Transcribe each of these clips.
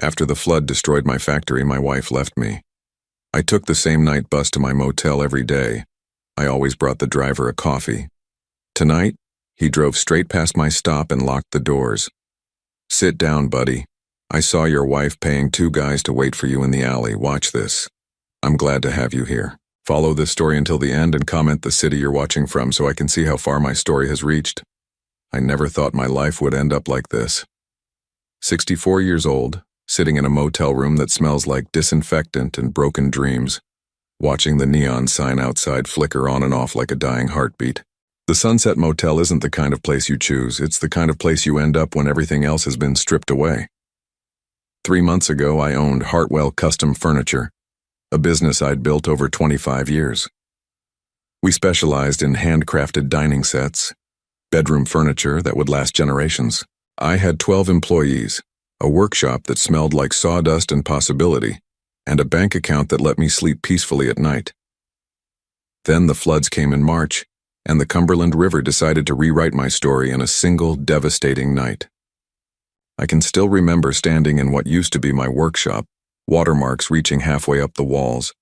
After the flood destroyed my factory, my wife left me. I took the same night bus to my motel every day. I always brought the driver a coffee. Tonight, he drove straight past my stop and locked the doors. "Sit down, buddy. I saw your wife paying two guys to wait for you in the alley. Watch this. I'm glad to have you here. Follow this story until the end and comment the city you're watching from so I can see how far my story has reached. I never thought my life would end up like this." 64 years old, sitting in a motel room that smells like disinfectant and broken dreams, watching the neon sign outside flicker on and off like a dying heartbeat. The Sunset Motel isn't the kind of place you choose. It's the kind of place you end up when everything else has been stripped away. 3 months ago, I owned Hartwell Custom Furniture, a business I'd built over 25 years. We specialized in handcrafted dining sets, bedroom furniture that would last generations. I had 12 employees, a workshop that smelled like sawdust and possibility, and a bank account that let me sleep peacefully at night. Then the floods came in March, and the Cumberland River decided to rewrite my story in a single devastating night. I can still remember standing in what used to be my workshop, watermarks reaching halfway up the walls,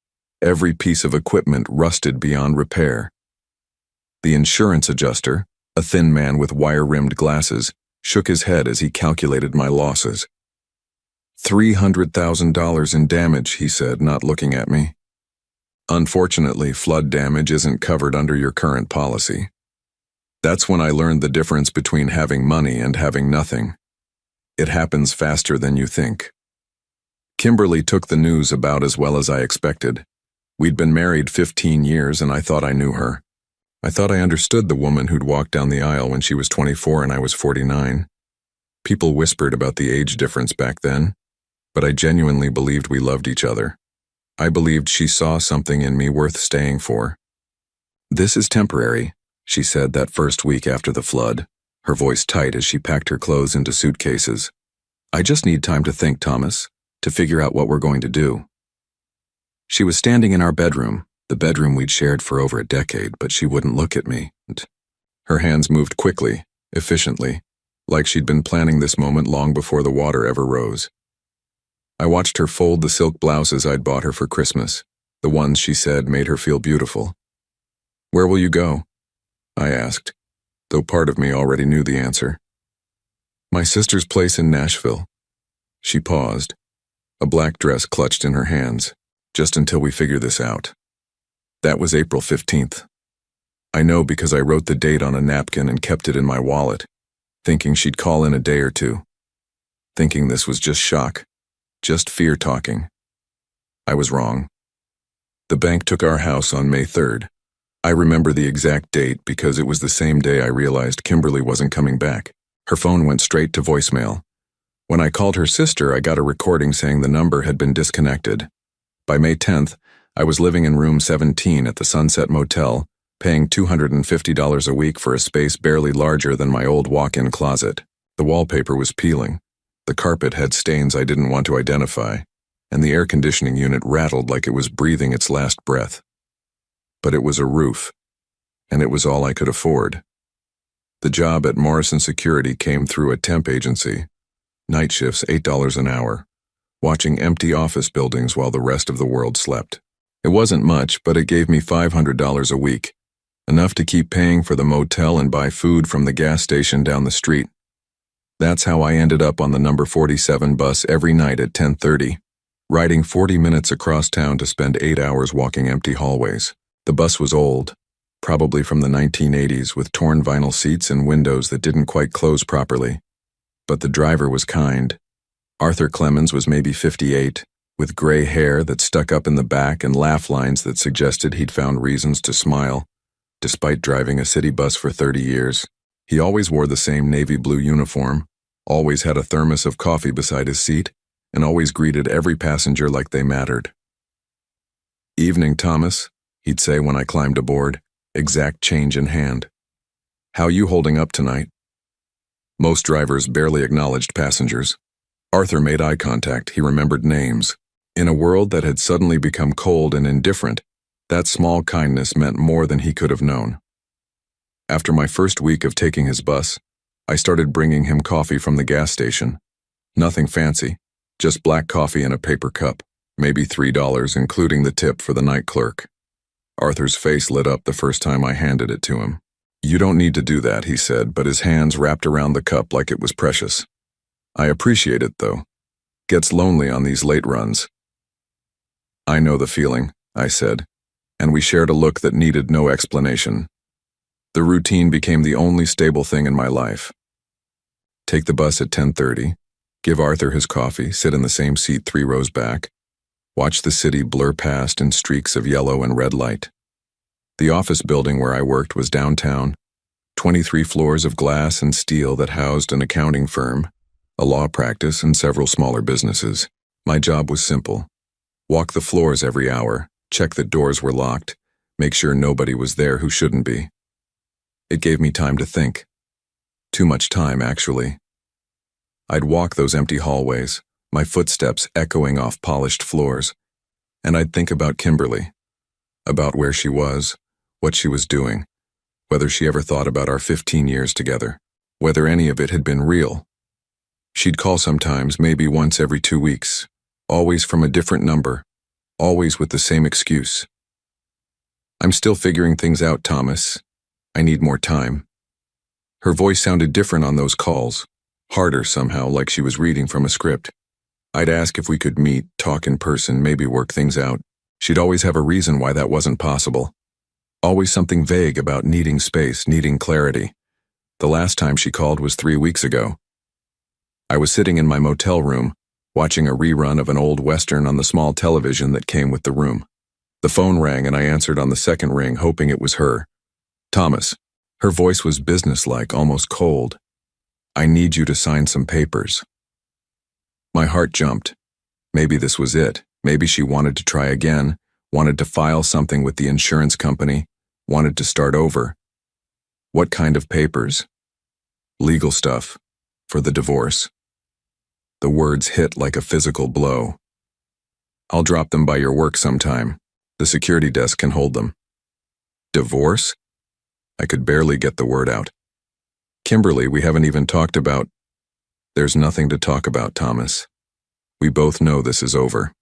every piece of equipment rusted beyond repair. The insurance adjuster, a thin man with wire-rimmed glasses, shook his head as he calculated my losses. $300,000 in damage, he said, not looking at me. Unfortunately, flood damage isn't covered under your current policy. That's when I learned the difference between having money and having nothing. It happens faster than you think. Kimberly took the news about as well as I expected. We'd been married 15 years and I thought I knew her. I thought I understood the woman who'd walked down the aisle when she was 24 and I was 49. People whispered about the age difference back then, but I genuinely believed we loved each other. I believed she saw something in me worth staying for. "This is temporary," she said that first week after the flood, her voice tight as she packed her clothes into suitcases. "I just need time to think, Thomas, to figure out what we're going to do." She was standing in our bedroom, the bedroom we'd shared for over a decade, but she wouldn't look at me. Her hands moved quickly, efficiently, like she'd been planning this moment long before the water ever rose. I watched her fold the silk blouses I'd bought her for Christmas, the ones she said made her feel beautiful. "Where will you go?" I asked, though part of me already knew the answer. "My sister's place in Nashville." She paused, a black dress clutched in her hands, "just until we figure this out." That was April 15th. I know because I wrote the date on a napkin and kept it in my wallet, thinking she'd call in a day or two, thinking this was just shock. Just fear talking. I was wrong. The bank took our house on May 3rd. I remember the exact date because it was the same day I realized Kimberly wasn't coming back. Her phone went straight to voicemail. When I called her sister, I got a recording saying the number had been disconnected. By May 10th, I was living in room 17 at the Sunset Motel, paying $250 a week for a space barely larger than my old walk-in closet. The wallpaper was peeling. The carpet had stains I didn't want to identify, and the air conditioning unit rattled like it was breathing its last breath. But it was a roof, and it was all I could afford. The job at Morrison Security came through a temp agency. Night shifts, $8 an hour, watching empty office buildings while the rest of the world slept. It wasn't much, but it gave me $500 a week, enough to keep paying for the motel and buy food from the gas station down the street. That's how I ended up on the number 47 bus every night at 10:30, riding 40 minutes across town to spend 8 hours walking empty hallways. The bus was old, probably from the 1980s, with torn vinyl seats and windows that didn't quite close properly. But the driver was kind. Arthur Clemens was maybe 58, with gray hair that stuck up in the back and laugh lines that suggested he'd found reasons to smile, despite driving a city bus for 30 years. He always wore the same navy blue uniform, always had a thermos of coffee beside his seat, and always greeted every passenger like they mattered. "Evening, Thomas," he'd say when I climbed aboard, exact change in hand. "How you holding up tonight?" Most drivers barely acknowledged passengers. Arthur made eye contact, he remembered names. In a world that had suddenly become cold and indifferent, that small kindness meant more than he could have known. After my first week of taking his bus, I started bringing him coffee from the gas station. Nothing fancy, Just black coffee in a paper cup, maybe $3, including the tip for the night clerk. Arthur's face lit up the first time I handed it to him. You don't need to do that, he said, but his hands wrapped around the cup like it was precious. I appreciate it, though. Gets lonely on these late runs. I know the feeling, I said, and we shared a look that needed no explanation. The routine became the only stable thing in my life. Take the bus at 10:30, give Arthur his coffee, sit in the same seat 3 rows back, watch the city blur past in streaks of yellow and red light. The office building where I worked was downtown, 23 floors of glass and steel that housed an accounting firm, a law practice, and several smaller businesses. My job was simple. Walk the floors every hour, check that doors were locked, make sure nobody was there who shouldn't be. It gave me time to think. Too much time, actually. I'd walk those empty hallways, my footsteps echoing off polished floors, and I'd think about Kimberly, about where she was, what she was doing, whether she ever thought about our 15 years together, whether any of it had been real. She'd call sometimes, maybe once every 2 weeks, always from a different number, always with the same excuse. I'm still figuring things out, Thomas. I need more time. Her voice sounded different on those calls, harder somehow, like she was reading from a script. I'd ask if we could meet, talk in person, maybe work things out. She'd always have a reason why that wasn't possible. Always something vague about needing space, needing clarity. The last time she called was 3 weeks ago. I was sitting in my motel room, watching a rerun of an old Western on the small television that came with the room. The phone rang and I answered on the second ring, hoping it was her. Thomas. Her voice was businesslike, almost cold. I need you to sign some papers. My heart jumped. Maybe this was it. Maybe she wanted to try again, wanted to file something with the insurance company, wanted to start over. What kind of papers? Legal stuff. For the divorce. The words hit like a physical blow. I'll drop them by your work sometime. The security desk can hold them. Divorce? I could barely get the word out. Kimberly, we haven't even talked about. There's nothing to talk about, Thomas. We both know this is over.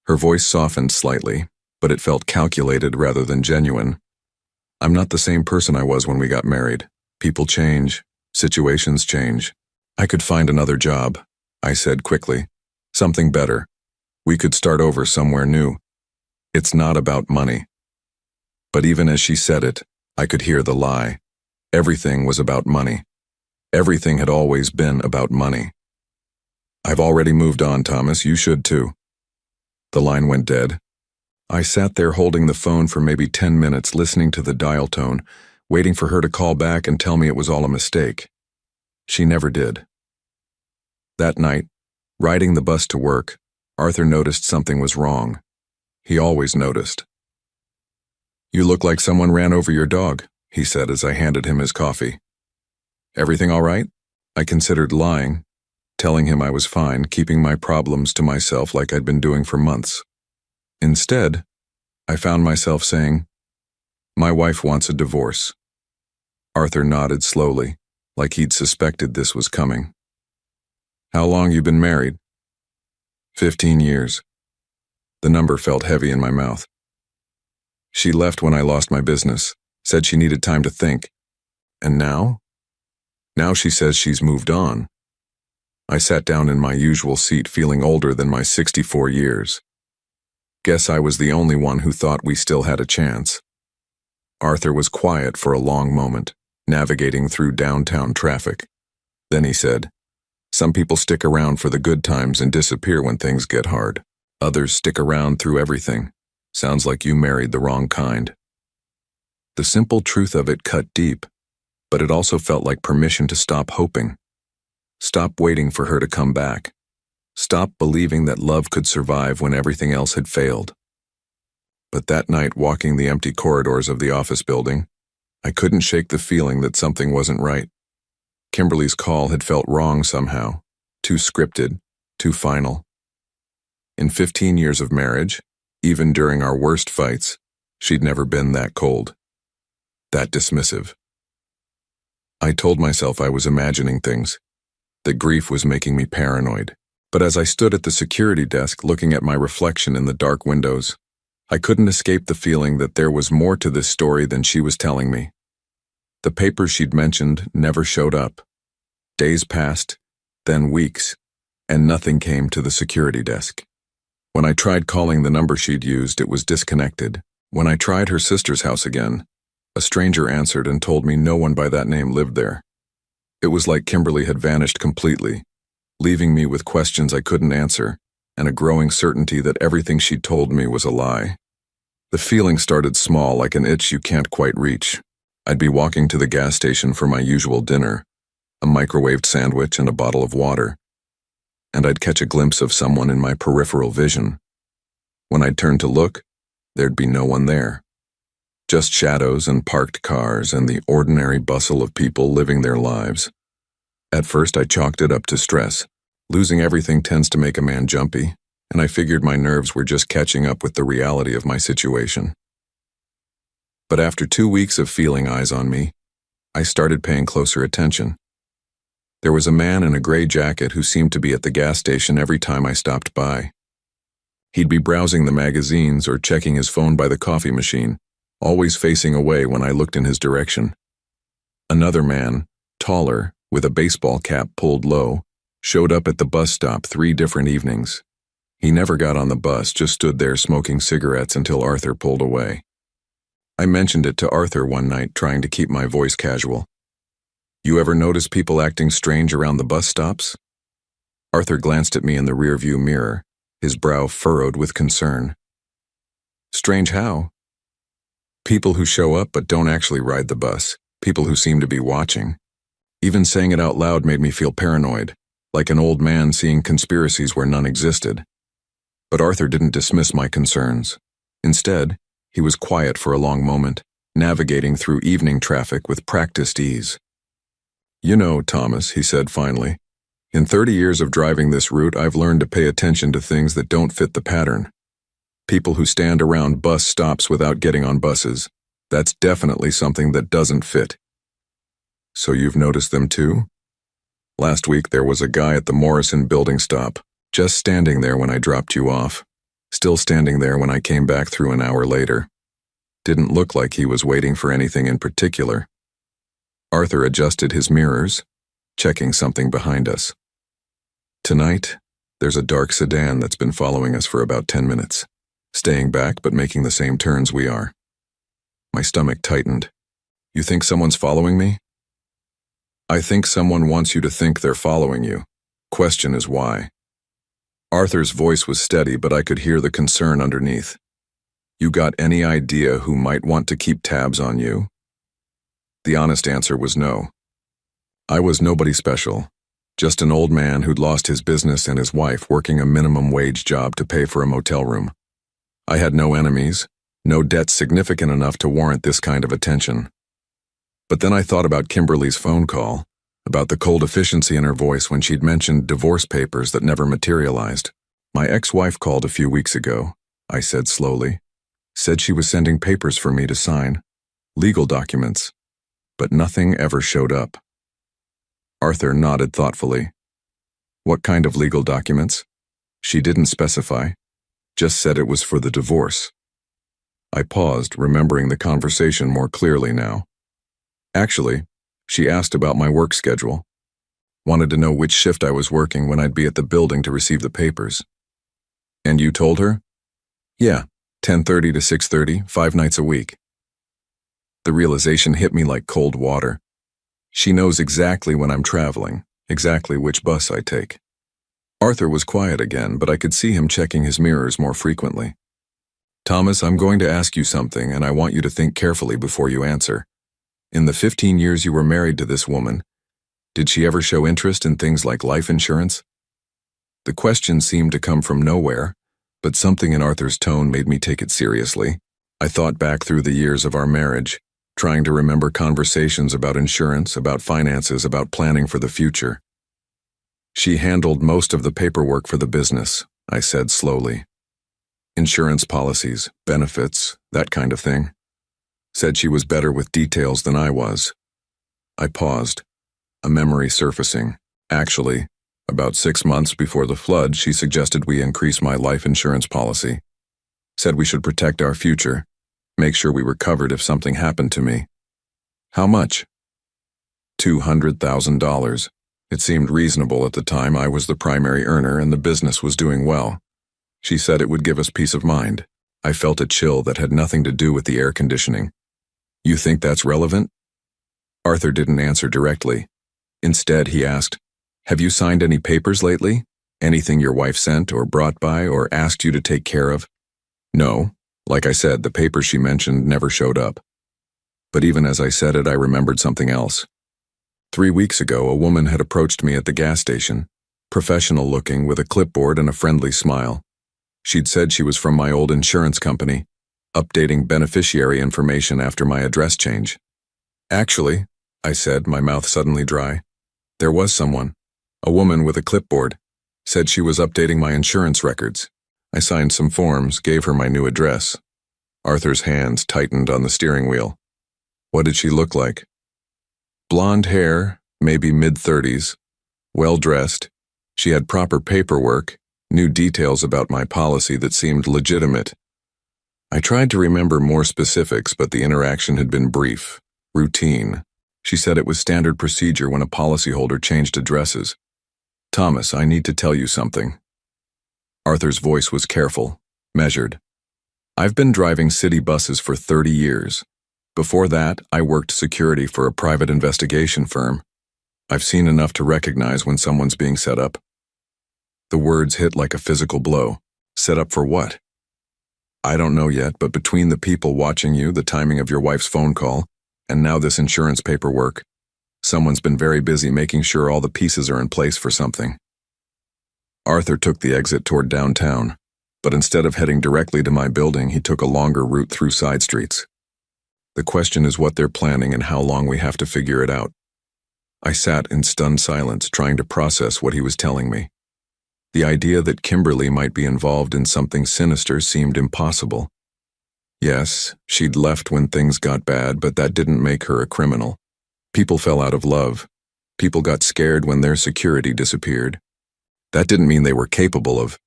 Her voice softened slightly, but it felt calculated rather than genuine. I'm not the same person I was when we got married. People change. Situations change. I could find another job, I said quickly. Something better. We could start over somewhere new. It's not about money. But even as she said it, I could hear the lie. Everything was about money. Everything had always been about money. I've already moved on, Thomas. You should too. The line went dead. I sat there holding the phone for maybe 10 minutes, listening to the dial tone, waiting for her to call back and tell me it was all a mistake. She never did. That night, riding the bus to work, Arthur noticed something was wrong. He always noticed. You look like someone ran over your dog, he said as I handed him his coffee. Everything all right? I considered lying, telling him I was fine, keeping my problems to myself like I'd been doing for months. Instead, I found myself saying, my wife wants a divorce. Arthur nodded slowly, like he'd suspected this was coming. How long you been married? 15 years. The number felt heavy in my mouth. She left when I lost my business, said she needed time to think. And now? Now she says she's moved on. I sat down in my usual seat, feeling older than my 64 years. Guess I was the only one who thought we still had a chance. Arthur was quiet for a long moment, navigating through downtown traffic. Then he said, some people stick around for the good times and disappear when things get hard. Others stick around through everything. Sounds like you married the wrong kind. The simple truth of it cut deep, but it also felt like permission to stop hoping. Stop waiting for her to come back. Stop believing that love could survive when everything else had failed. But that night, walking the empty corridors of the office building, I couldn't shake the feeling that something wasn't right. Kimberly's call had felt wrong somehow, too scripted, too final. In 15 years of marriage, even during our worst fights, she'd never been that cold, that dismissive. I told myself I was imagining things, that grief was making me paranoid, But as I stood at the security desk looking at my reflection in the dark windows, I couldn't escape the feeling that there was more to this story than she was telling me. The papers she'd mentioned never showed up. Days passed, then weeks, and nothing came to the security desk. When I tried calling the number she'd used, it was disconnected. When I tried her sister's house again, a stranger answered and told me no one by that name lived there. It was like Kimberly had vanished completely, leaving me with questions I couldn't answer and a growing certainty that everything she'd told me was a lie. The feeling started small, like an itch you can't quite reach. I'd be walking to the gas station for my usual dinner, a microwaved sandwich and a bottle of water, and I'd catch a glimpse of someone in my peripheral vision. When I'd turn to look, there'd be no one there. Just shadows and parked cars and the ordinary bustle of people living their lives. At first I chalked it up to stress. Losing everything tends to make a man jumpy, and I figured my nerves were just catching up with the reality of my situation. But after 2 weeks of feeling eyes on me, I started paying closer attention. There was a man in a gray jacket who seemed to be at the gas station every time I stopped by. He'd be browsing the magazines or checking his phone by the coffee machine, always facing away when I looked in his direction. Another man, taller, with a baseball cap pulled low, showed up at the bus stop 3 different evenings. He never got on the bus, just stood there smoking cigarettes until Arthur pulled away. I mentioned it to Arthur one night, trying to keep my voice casual. "You ever notice people acting strange around the bus stops?" Arthur glanced at me in the rearview mirror, his brow furrowed with concern. "Strange how?" "People who show up but don't actually ride the bus, people who seem to be watching." Even saying it out loud made me feel paranoid, like an old man seeing conspiracies where none existed. But Arthur didn't dismiss my concerns. Instead, he was quiet for a long moment, navigating through evening traffic with practiced ease. "You know, Thomas," he said finally, "in 30 years of driving this route, I've learned to pay attention to things that don't fit the pattern. People who stand around bus stops without getting on buses, that's definitely something that doesn't fit." "So you've noticed them too?" "Last week there was a guy at the Morrison building stop, just standing there when I dropped you off, still standing there when I came back through an hour later. Didn't look like he was waiting for anything in particular." Arthur adjusted his mirrors, checking something behind us. "Tonight, there's a dark sedan that's been following us for about 10 minutes, staying back but making the same turns we are." My stomach tightened. "You think someone's following me?" "I think someone wants you to think they're following you. Question is why." Arthur's voice was steady, but I could hear the concern underneath. "You got any idea who might want to keep tabs on you?" The honest answer was no. I was nobody special, just an old man who'd lost his business and his wife working a minimum wage job to pay for a motel room. I had no enemies, no debts significant enough to warrant this kind of attention. But then I thought about Kimberly's phone call, about the cold efficiency in her voice when she'd mentioned divorce papers that never materialized. "My ex-wife called a few weeks ago," I said slowly. "Said she was sending papers for me to sign, legal documents, but nothing ever showed up." Arthur nodded thoughtfully. "What kind of legal documents?" "She didn't specify, just said it was for the divorce." I paused, remembering the conversation more clearly now. "Actually, she asked about my work schedule. Wanted to know which shift I was working when I'd be at the building to receive the papers." "And you told her?" "Yeah, 10:30 to 6:30, 5 nights a week." The realization hit me like cold water. She knows exactly when I'm traveling, exactly which bus I take. Arthur was quiet again, but I could see him checking his mirrors more frequently. "Thomas, I'm going to ask you something, and I want you to think carefully before you answer. In the 15 years you were married to this woman, did she ever show interest in things like life insurance?" The question seemed to come from nowhere, but something in Arthur's tone made me take it seriously. I thought back through the years of our marriage, trying to remember conversations about insurance, about finances, about planning for the future. "She handled most of the paperwork for the business," I said slowly. "Insurance policies, benefits, that kind of thing. Said she was better with details than I was." I paused, a memory surfacing. Actually, a About 6 months before the flood, she suggested we increase my life insurance policy. Said we should protect our future, make sure we were covered if something happened to me. How much? $200,000. It seemed reasonable at the time. I was the primary earner and the business was doing well. She said it would give us peace of mind. I felt a chill that had nothing to do with the air conditioning. You think that's relevant? Arthur didn't answer directly. Instead, he asked, have you signed any papers lately? Anything your wife sent or brought by or asked you to take care of? No. Like I said, the papers she mentioned never showed up. But even as I said it, I remembered something else. 3 weeks ago, a woman had approached me at the gas station, professional looking with a clipboard and a friendly smile. She'd said she was from my old insurance company, updating beneficiary information after my address change. Actually, I said, my mouth suddenly dry, there was someone, a woman with a clipboard, said she was updating my insurance records. I signed some forms, gave her my new address. Arthur's hands tightened on the steering wheel. What did she look like? Blonde hair, maybe mid-30s, well-dressed. She had proper paperwork, knew details about my policy that seemed legitimate. I tried to remember more specifics, but the interaction had been brief, routine. She said it was standard procedure when a policyholder changed addresses. Thomas, I need to tell you something. Arthur's voice was careful, measured. I've been driving city buses for 30 years. Before that, I worked security for a private investigation firm. I've seen enough to recognize when someone's being set up. The words hit like a physical blow. Set up for what? I don't know yet, but between the people watching you, the timing of your wife's phone call, and now this insurance paperwork, someone's been very busy making sure all the pieces are in place for something. Arthur took the exit toward downtown, but instead of heading directly to my building, he took a longer route through side streets. The question is what they're planning and how long we have to figure it out. I sat in stunned silence, trying to process what he was telling me. The idea that Kimberly might be involved in something sinister seemed impossible. Yes, she'd left when things got bad, but that didn't make her a criminal. People fell out of love. People got scared when their security disappeared. That didn't mean they were capable of...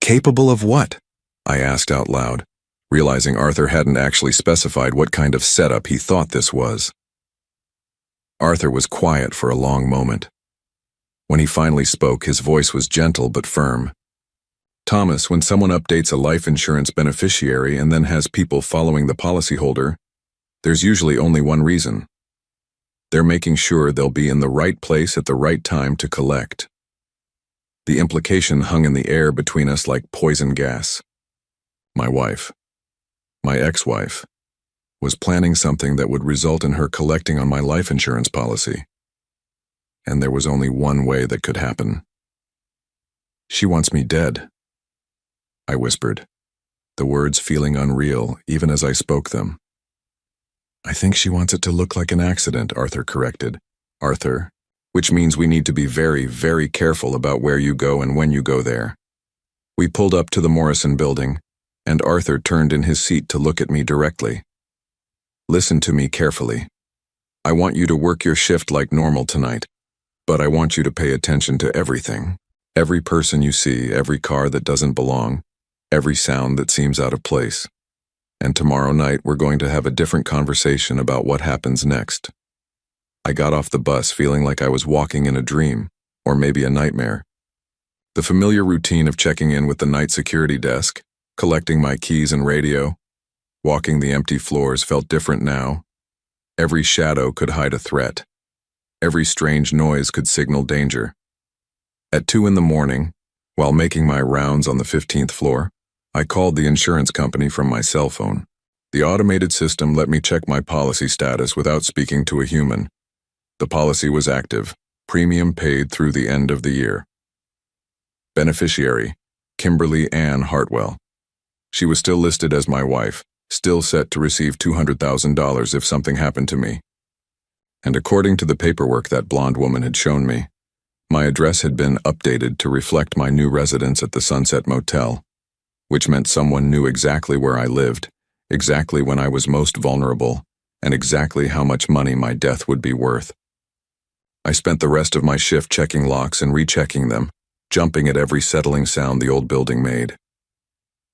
Capable of what? I asked out loud, realizing Arthur hadn't actually specified what kind of setup he thought this was. Arthur was quiet for a long moment. When he finally spoke, his voice was gentle but firm. Thomas, when someone updates a life insurance beneficiary and then has people following the policyholder, there's usually only one reason. They're making sure they'll be in the right place at the right time to collect. The implication hung in the air between us like poison gas. My wife, my ex-wife, was planning something that would result in her collecting on my life insurance policy. And there was only one way that could happen. She wants me dead, I whispered, the words feeling unreal even as I spoke them. I think she wants it to look like an accident, Arthur corrected. Arthur, which means we need to be very, very careful about where you go and when you go there. We pulled up to the Morrison building, and Arthur turned in his seat to look at me directly. Listen to me carefully. I want you to work your shift like normal tonight, but I want you to pay attention to everything. Every person you see, every car that doesn't belong, every sound that seems out of place. And tomorrow night we're going to have a different conversation about what happens next. I got off the bus feeling like I was walking in a dream, or maybe a nightmare. The familiar routine of checking in with the night security desk, collecting my keys and radio, walking the empty floors felt different now. Every shadow could hide a threat. Every strange noise could signal danger. At 2 a.m, while making my rounds on the 15th floor, I called the insurance company from my cell phone. The automated system let me check my policy status without speaking to a human. The policy was active, premium paid through the end of the year. Beneficiary, Kimberly Ann Hartwell. She was still listed as my wife, still set to receive $200,000 if something happened to me. And according to the paperwork that blonde woman had shown me, my address had been updated to reflect my new residence at the Sunset Motel, which meant someone knew exactly where I lived, exactly when I was most vulnerable, and exactly how much money my death would be worth. I spent the rest of my shift checking locks and rechecking them, jumping at every settling sound the old building made.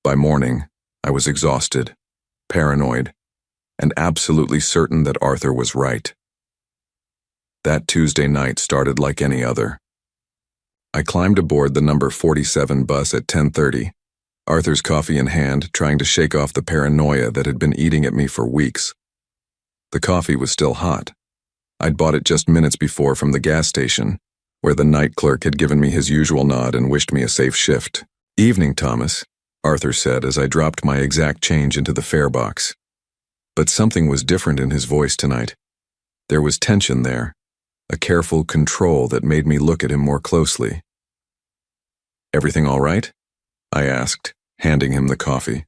By morning, I was exhausted, paranoid, and absolutely certain that Arthur was right. That Tuesday night started like any other. I climbed aboard the number 47 bus at 10:30, Arthur's coffee in hand, trying to shake off the paranoia that had been eating at me for weeks. The coffee was still hot. I'd bought it just minutes before from the gas station, where the night clerk had given me his usual nod and wished me a safe shift. "Evening, Thomas," Arthur said as I dropped my exact change into the fare box. But something was different in his voice tonight. There was tension there, a careful control that made me look at him more closely. "Everything all right?" I asked, handing him the coffee.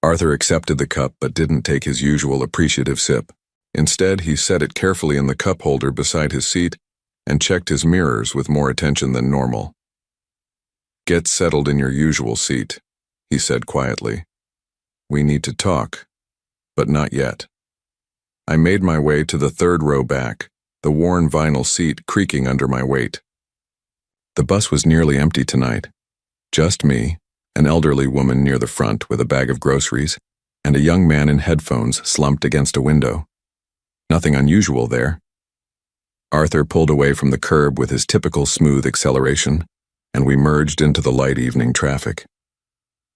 Arthur accepted the cup but didn't take his usual appreciative sip. Instead, he set it carefully in the cup holder beside his seat and checked his mirrors with more attention than normal. "Get settled in your usual seat," he said quietly. "We need to talk, but not yet." I made my way to the third row back, the worn vinyl seat creaking under my weight. The bus was nearly empty tonight. Just me, an elderly woman near the front with a bag of groceries, and a young man in headphones slumped against a window. Nothing unusual there. Arthur pulled away from the curb with his typical smooth acceleration, and we merged into the light evening traffic.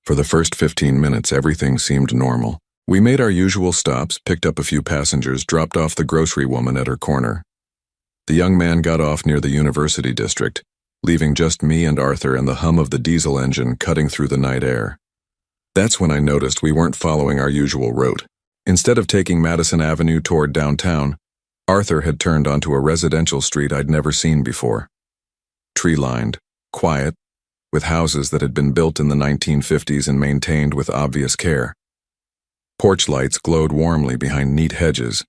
For the first 15 minutes, everything seemed normal. We made our usual stops, picked up a few passengers, dropped off the grocery woman at her corner. The young man got off near the University District, leaving just me and Arthur and the hum of the diesel engine cutting through the night air. That's when I noticed we weren't following our usual route. Instead of taking Madison Avenue toward downtown, Arthur had turned onto a residential street I'd never seen before. Tree-lined, quiet, with houses that had been built in the 1950s and maintained with obvious care. Porch lights glowed warmly behind neat hedges,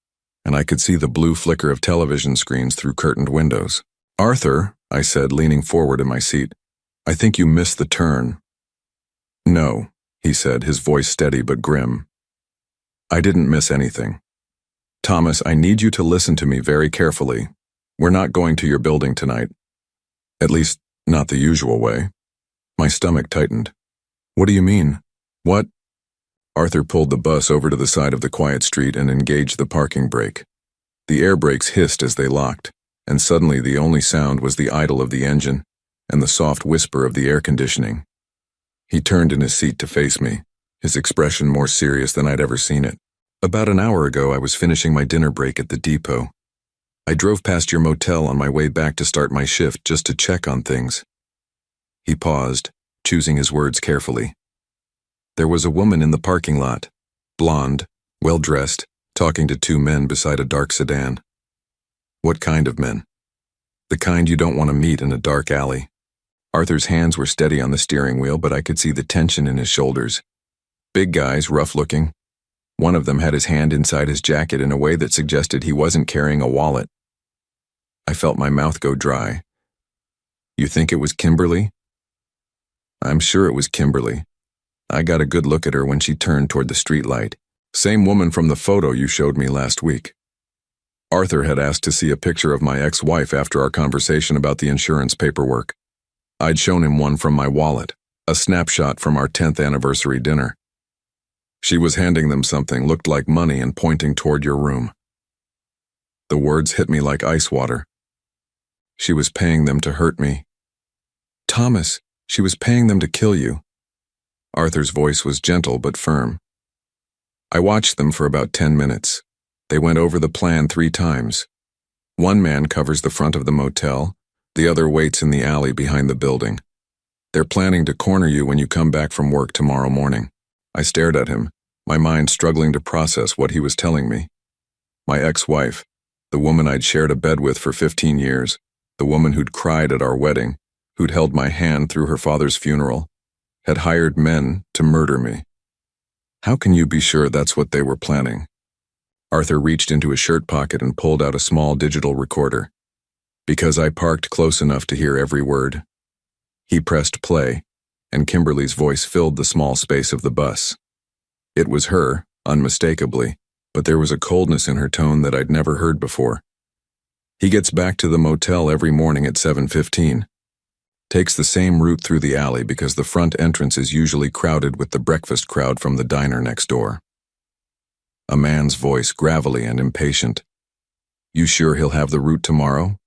and I could see the blue flicker of television screens through curtained windows. "Arthur," I said, leaning forward in my seat, "I think you missed the turn." "No," he said, his voice steady but grim. "I didn't miss anything. Thomas, I need you to listen to me very carefully. We're not going to your building tonight. At least, not the usual way." My stomach tightened. "What do you mean? What?" Arthur pulled the bus over to the side of the quiet street and engaged the parking brake. The air brakes hissed as they locked, and suddenly the only sound was the idle of the engine and the soft whisper of the air conditioning. He turned in his seat to face me, his expression more serious than I'd ever seen it. "About an hour ago, I was finishing my dinner break at the depot. I drove past your motel on my way back to start my shift just to check on things." He paused, choosing his words carefully. "There was a woman in the parking lot, blonde, well-dressed, talking to two men beside a dark sedan." "What kind of men?" "The kind you don't want to meet in a dark alley." Arthur's hands were steady on the steering wheel, but I could see the tension in his shoulders. Big guys, rough-looking. One of them had his hand inside his jacket in a way that suggested he wasn't carrying a wallet. I felt my mouth go dry. "You think it was Kimberly?" "I'm sure it was Kimberly. I got a good look at her when she turned toward the streetlight. Same woman from the photo you showed me last week." Arthur had asked to see a picture of my ex-wife after our conversation about the insurance paperwork. I'd shown him one from my wallet, a snapshot from our 10th anniversary dinner. "She was handing them something, looked like money, and pointing toward your room." The words hit me like ice water. "She was paying them to hurt me." "Thomas, she was paying them to kill you." Arthur's voice was gentle but firm. "I watched them for about 10 minutes. They went over the plan 3 times. One man covers the front of the motel, the other waits in the alley behind the building. They're planning to corner you when you come back from work tomorrow morning." I stared at him, my mind struggling to process what he was telling me. My ex-wife, the woman I'd shared a bed with for 15 years, the woman who'd cried at our wedding, who'd held my hand through her father's funeral, had hired men to murder me. How can you be sure that's what they were planning? Arthur reached into his shirt pocket and pulled out a small digital recorder. Because I parked close enough to hear every word. He pressed play, and Kimberly's voice filled the small space of the bus. It was her, unmistakably, but there was a coldness in her tone that I'd never heard before. He gets back to the motel every morning at 7:15. Takes the same route through the alley because the front entrance is usually crowded with the breakfast crowd from the diner next door. A man's voice, gravelly and impatient. You sure he'll have the route tomorrow?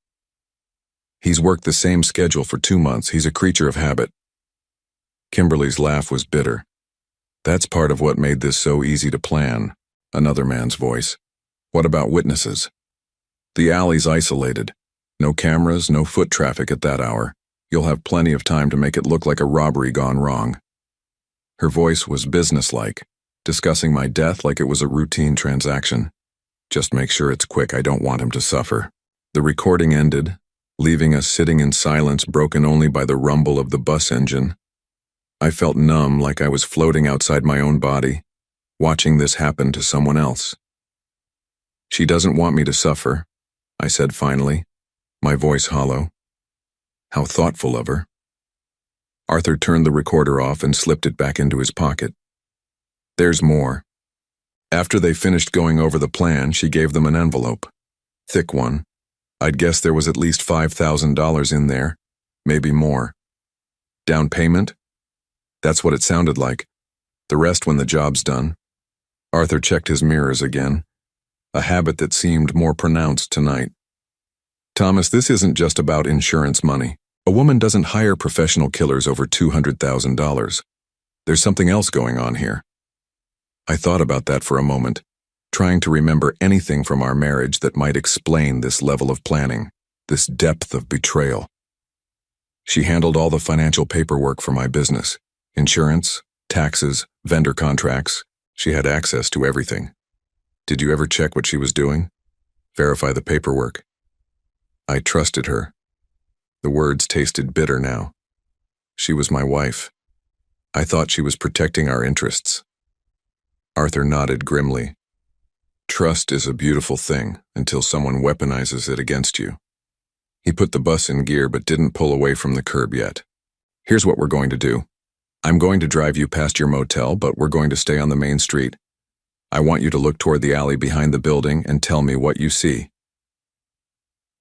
He's worked the same schedule for 2 months. He's a creature of habit. Kimberly's laugh was bitter. That's part of what made this so easy to plan. Another man's voice. What about witnesses? The alley's isolated. No cameras, no foot traffic at that hour. You'll have plenty of time to make it look like a robbery gone wrong. Her voice was businesslike, discussing my death like it was a routine transaction. Just make sure it's quick. I don't want him to suffer. The recording ended, leaving us sitting in silence broken only by the rumble of the bus engine. I felt numb, like I was floating outside my own body, watching this happen to someone else. She doesn't want me to suffer, I said finally, my voice hollow. How thoughtful of her. Arthur turned the recorder off and slipped it back into his pocket. There's more. After they finished going over the plan, she gave them an envelope. Thick one. I'd guess there was at least $5,000 in there, maybe more. Down payment? That's what it sounded like. The rest when the job's done. Arthur checked his mirrors again, a habit that seemed more pronounced tonight. Thomas, this isn't just about insurance money. A woman doesn't hire professional killers over $200,000. There's something else going on here. I thought about that for a moment, trying to remember anything from our marriage that might explain this level of planning, this depth of betrayal. She handled all the financial paperwork for my business. Insurance, taxes, vendor contracts. She had access to everything. Did you ever check what she was doing? Verify the paperwork. I trusted her. The words tasted bitter now. She was my wife. I thought she was protecting our interests. Arthur nodded grimly. Trust is a beautiful thing until someone weaponizes it against you. He put the bus in gear but didn't pull away from the curb yet. Here's what we're going to do. I'm going to drive you past your motel, but we're going to stay on the main street. I want you to look toward the alley behind the building and tell me what you see.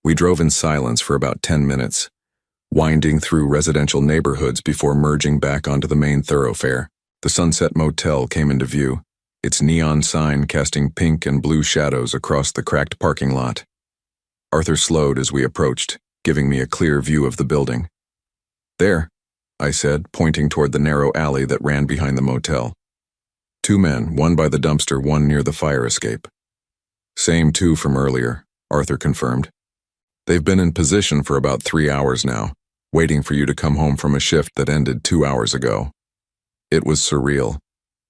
We drove in silence for about 10 minutes, winding through residential neighborhoods before merging back onto the main thoroughfare. The Sunset Motel came into view, its neon sign casting pink and blue shadows across the cracked parking lot. Arthur slowed as we approached, giving me a clear view of the building. There, I said, pointing toward the narrow alley that ran behind the motel. 2 men, one by the dumpster, one near the fire escape. Same 2 from earlier, Arthur confirmed. They've been in position for about 3 hours now, waiting for you to come home from a shift that ended 2 hours ago. It was surreal,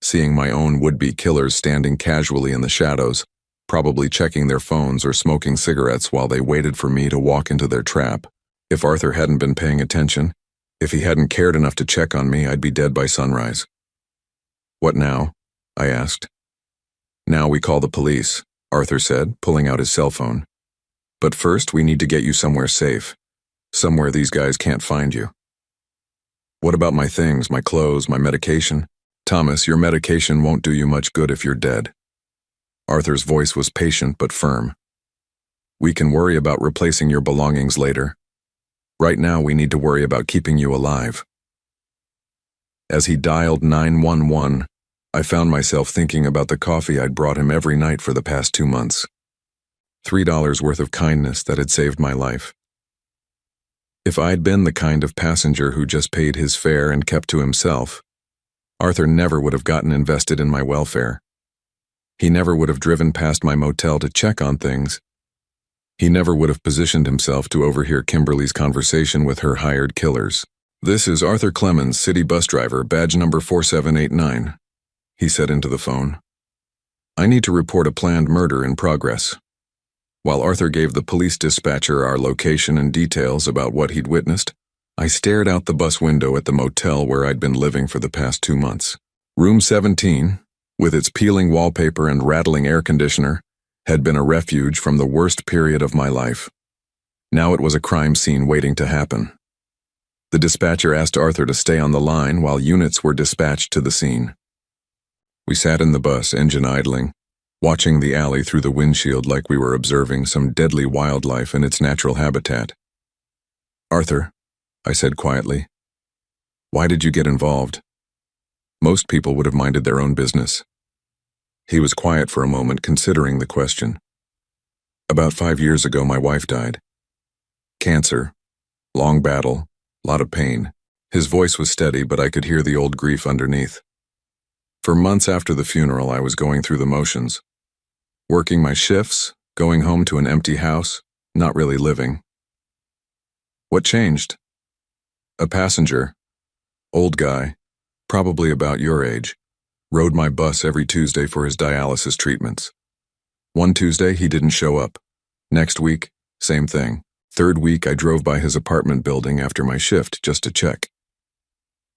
seeing my own would-be killers standing casually in the shadows, probably checking their phones or smoking cigarettes while they waited for me to walk into their trap. If Arthur hadn't been paying attention, if he hadn't cared enough to check on me, I'd be dead by sunrise. What now? I asked. Now we call the police, Arthur said, pulling out his cell phone. But first, we need to get you somewhere safe, somewhere these guys can't find you. What about my things, my clothes, my medication? Thomas, your medication won't do you much good if you're dead. Arthur's voice was patient but firm. We can worry about replacing your belongings later. Right now, we need to worry about keeping you alive. As he dialed 911, I found myself thinking about the coffee I'd brought him every night for the past 2 months. $3 worth of kindness that had saved my life. If I'd been the kind of passenger who just paid his fare and kept to himself, Arthur never would have gotten invested in my welfare. He never would have driven past my motel to check on things. He never would have positioned himself to overhear Kimberly's conversation with her hired killers. This is Arthur Clemens, city bus driver, badge number 4789, he said into the phone. I need to report a planned murder in progress. While Arthur gave the police dispatcher our location and details about what he'd witnessed, I stared out the bus window at the motel where I'd been living for the past 2 months. Room 17, with its peeling wallpaper and rattling air conditioner, had been a refuge from the worst period of my life. Now it was a crime scene waiting to happen. The dispatcher asked Arthur to stay on the line while units were dispatched to the scene. We sat in the bus, engine idling, watching the alley through the windshield like we were observing some deadly wildlife in its natural habitat. "Arthur," I said quietly, "why did you get involved?" Most people would have minded their own business. He was quiet for a moment, considering the question. "About 5 years ago, my wife died. Cancer. Long battle. Lot of pain." His voice was steady, but I could hear the old grief underneath. For months after the funeral, I was going through the motions. Working my shifts, going home to an empty house, not really living. "What changed?" "A passenger, old guy, probably about your age, rode my bus every Tuesday for his dialysis treatments. One Tuesday, he didn't show up. Next week, same thing. Third week, I drove by his apartment building after my shift just to check."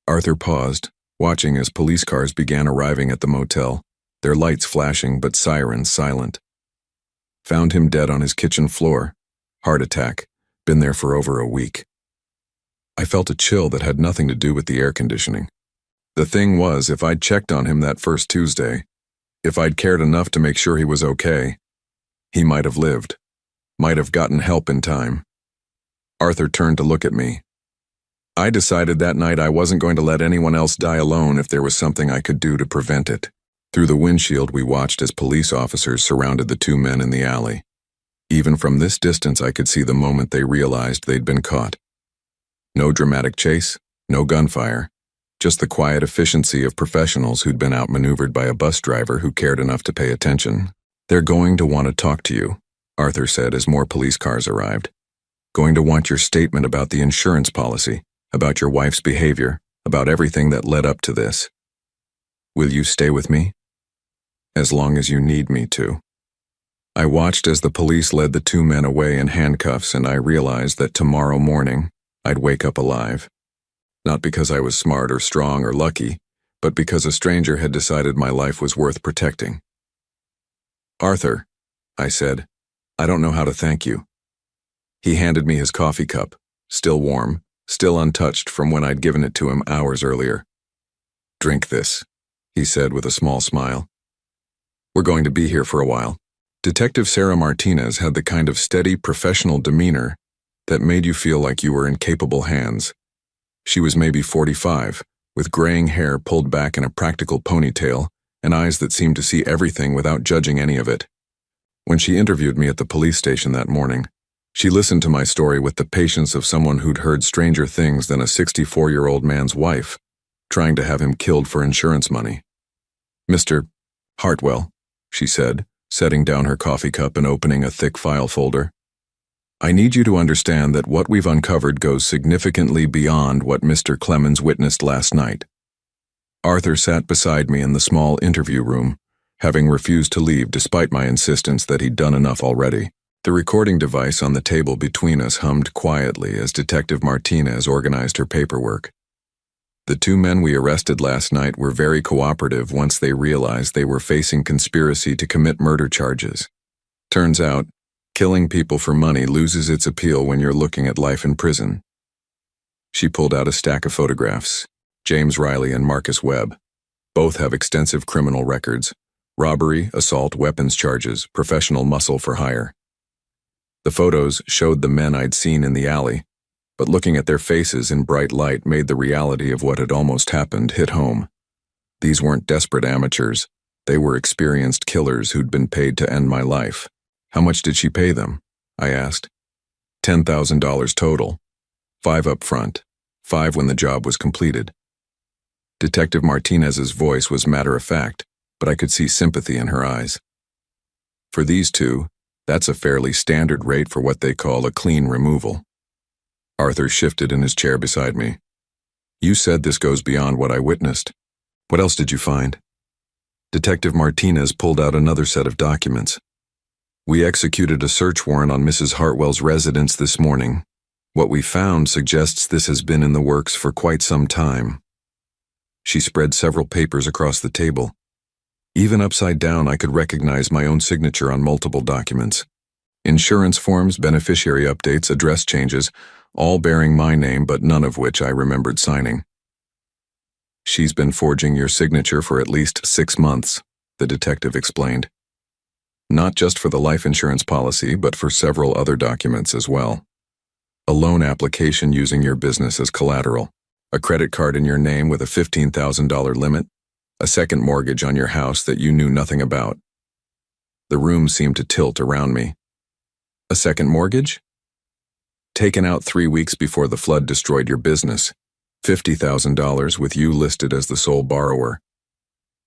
Arthur paused, watching as police cars began arriving at the motel, their lights flashing but sirens silent. "Found him dead on his kitchen floor. Heart attack. Been there for over a week." I felt a chill that had nothing to do with the air conditioning. The thing was, if I'd checked on him that first Tuesday, if I'd cared enough to make sure he was okay, he might have lived, might have gotten help in time. Arthur turned to look at me. I decided that night I wasn't going to let anyone else die alone if there was something I could do to prevent it. Through the windshield, we watched as police officers surrounded the two men in the alley. Even from this distance, I could see the moment they realized they'd been caught. No dramatic chase, no gunfire, just the quiet efficiency of professionals who'd been outmaneuvered by a bus driver who cared enough to pay attention. "They're going to want to talk to you," Arthur said as more police cars arrived. "Going to want your statement about the insurance policy, about your wife's behavior, about everything that led up to this. Will you stay with me?" "As long as you need me to." I watched as the police led the two men away in handcuffs, and I realized that tomorrow morning, I'd wake up alive. Not because I was smart or strong or lucky, but because a stranger had decided my life was worth protecting. "Arthur," I said, "I don't know how to thank you." He handed me his coffee cup, still warm, still untouched from when I'd given it to him hours earlier. "Drink this," he said with a small smile. "We're going to be here for a while." Detective Sarah Martinez had the kind of steady, professional demeanor that made you feel like you were in capable hands. She was maybe 45, with graying hair pulled back in a practical ponytail and eyes that seemed to see everything without judging any of it. When she interviewed me at the police station that morning, she listened to my story with the patience of someone who'd heard stranger things than a 64-year-old man's wife, trying to have him killed for insurance money. "Mr. Hartwell," she said, setting down her coffee cup and opening a thick file folder. "I need you to understand that what we've uncovered goes significantly beyond what Mr. Clemens witnessed last night." Arthur sat beside me in the small interview room, having refused to leave despite my insistence that he'd done enough already. The recording device on the table between us hummed quietly as Detective Martinez organized her paperwork. The two men we arrested last night were very cooperative once they realized they were facing conspiracy to commit murder charges. Turns out, killing people for money loses its appeal when you're looking at life in prison. She pulled out a stack of photographs. James Riley and Marcus Webb. Both have extensive criminal records: robbery, assault, weapons charges, professional muscle for hire. The photos showed the men I'd seen in the alley, but looking at their faces in bright light made the reality of what had almost happened hit home. These weren't desperate amateurs. They were experienced killers who'd been paid to end my life. "How much did she pay them?" I asked. $10,000 total. 5 up front, 5 when the job was completed. Detective Martinez's voice was matter-of-fact, but I could see sympathy in her eyes. "For these two, that's a fairly standard rate for what they call a clean removal." Arthur shifted in his chair beside me. "You said this goes beyond what I witnessed. What else did you find?" Detective Martinez pulled out another set of documents. "We executed a search warrant on Mrs. Hartwell's residence this morning. What we found suggests this has been in the works for quite some time." She spread several papers across the table. Even upside down, I could recognize my own signature on multiple documents. Insurance forms, beneficiary updates, address changes, all bearing my name, but none of which I remembered signing. "She's been forging your signature for at least 6 months, the detective explained. Not just for the life insurance policy, but for several other documents as well. A loan application using your business as collateral, a credit card in your name with a $15,000 limit, a second mortgage on your house that you knew nothing about. The room seemed to tilt around me. A second mortgage? Taken out 3 weeks before the flood destroyed your business. $50,000 with you listed as the sole borrower.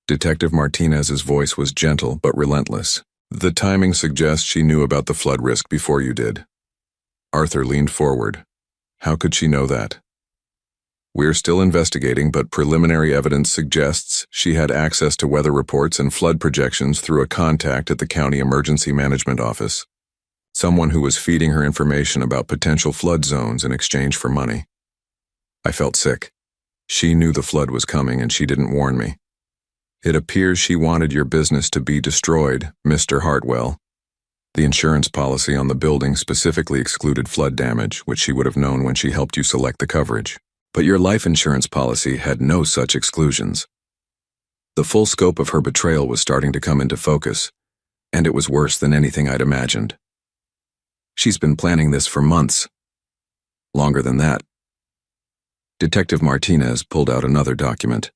Detective Martinez's voice was gentle but relentless. The timing suggests she knew about the flood risk before you did. Arthur leaned forward. How could she know that? We're still investigating, but preliminary evidence suggests she had access to weather reports and flood projections through a contact at the County Emergency Management Office. Someone who was feeding her information about potential flood zones in exchange for money. I felt sick. She knew the flood was coming and she didn't warn me. It appears she wanted your business to be destroyed, Mr. Hartwell. The insurance policy on the building specifically excluded flood damage, which she would have known when she helped you select the coverage. But your life insurance policy had no such exclusions. The full scope of her betrayal was starting to come into focus, and it was worse than anything I'd imagined. She's been planning this for months. Longer than that. Detective Martinez pulled out another document.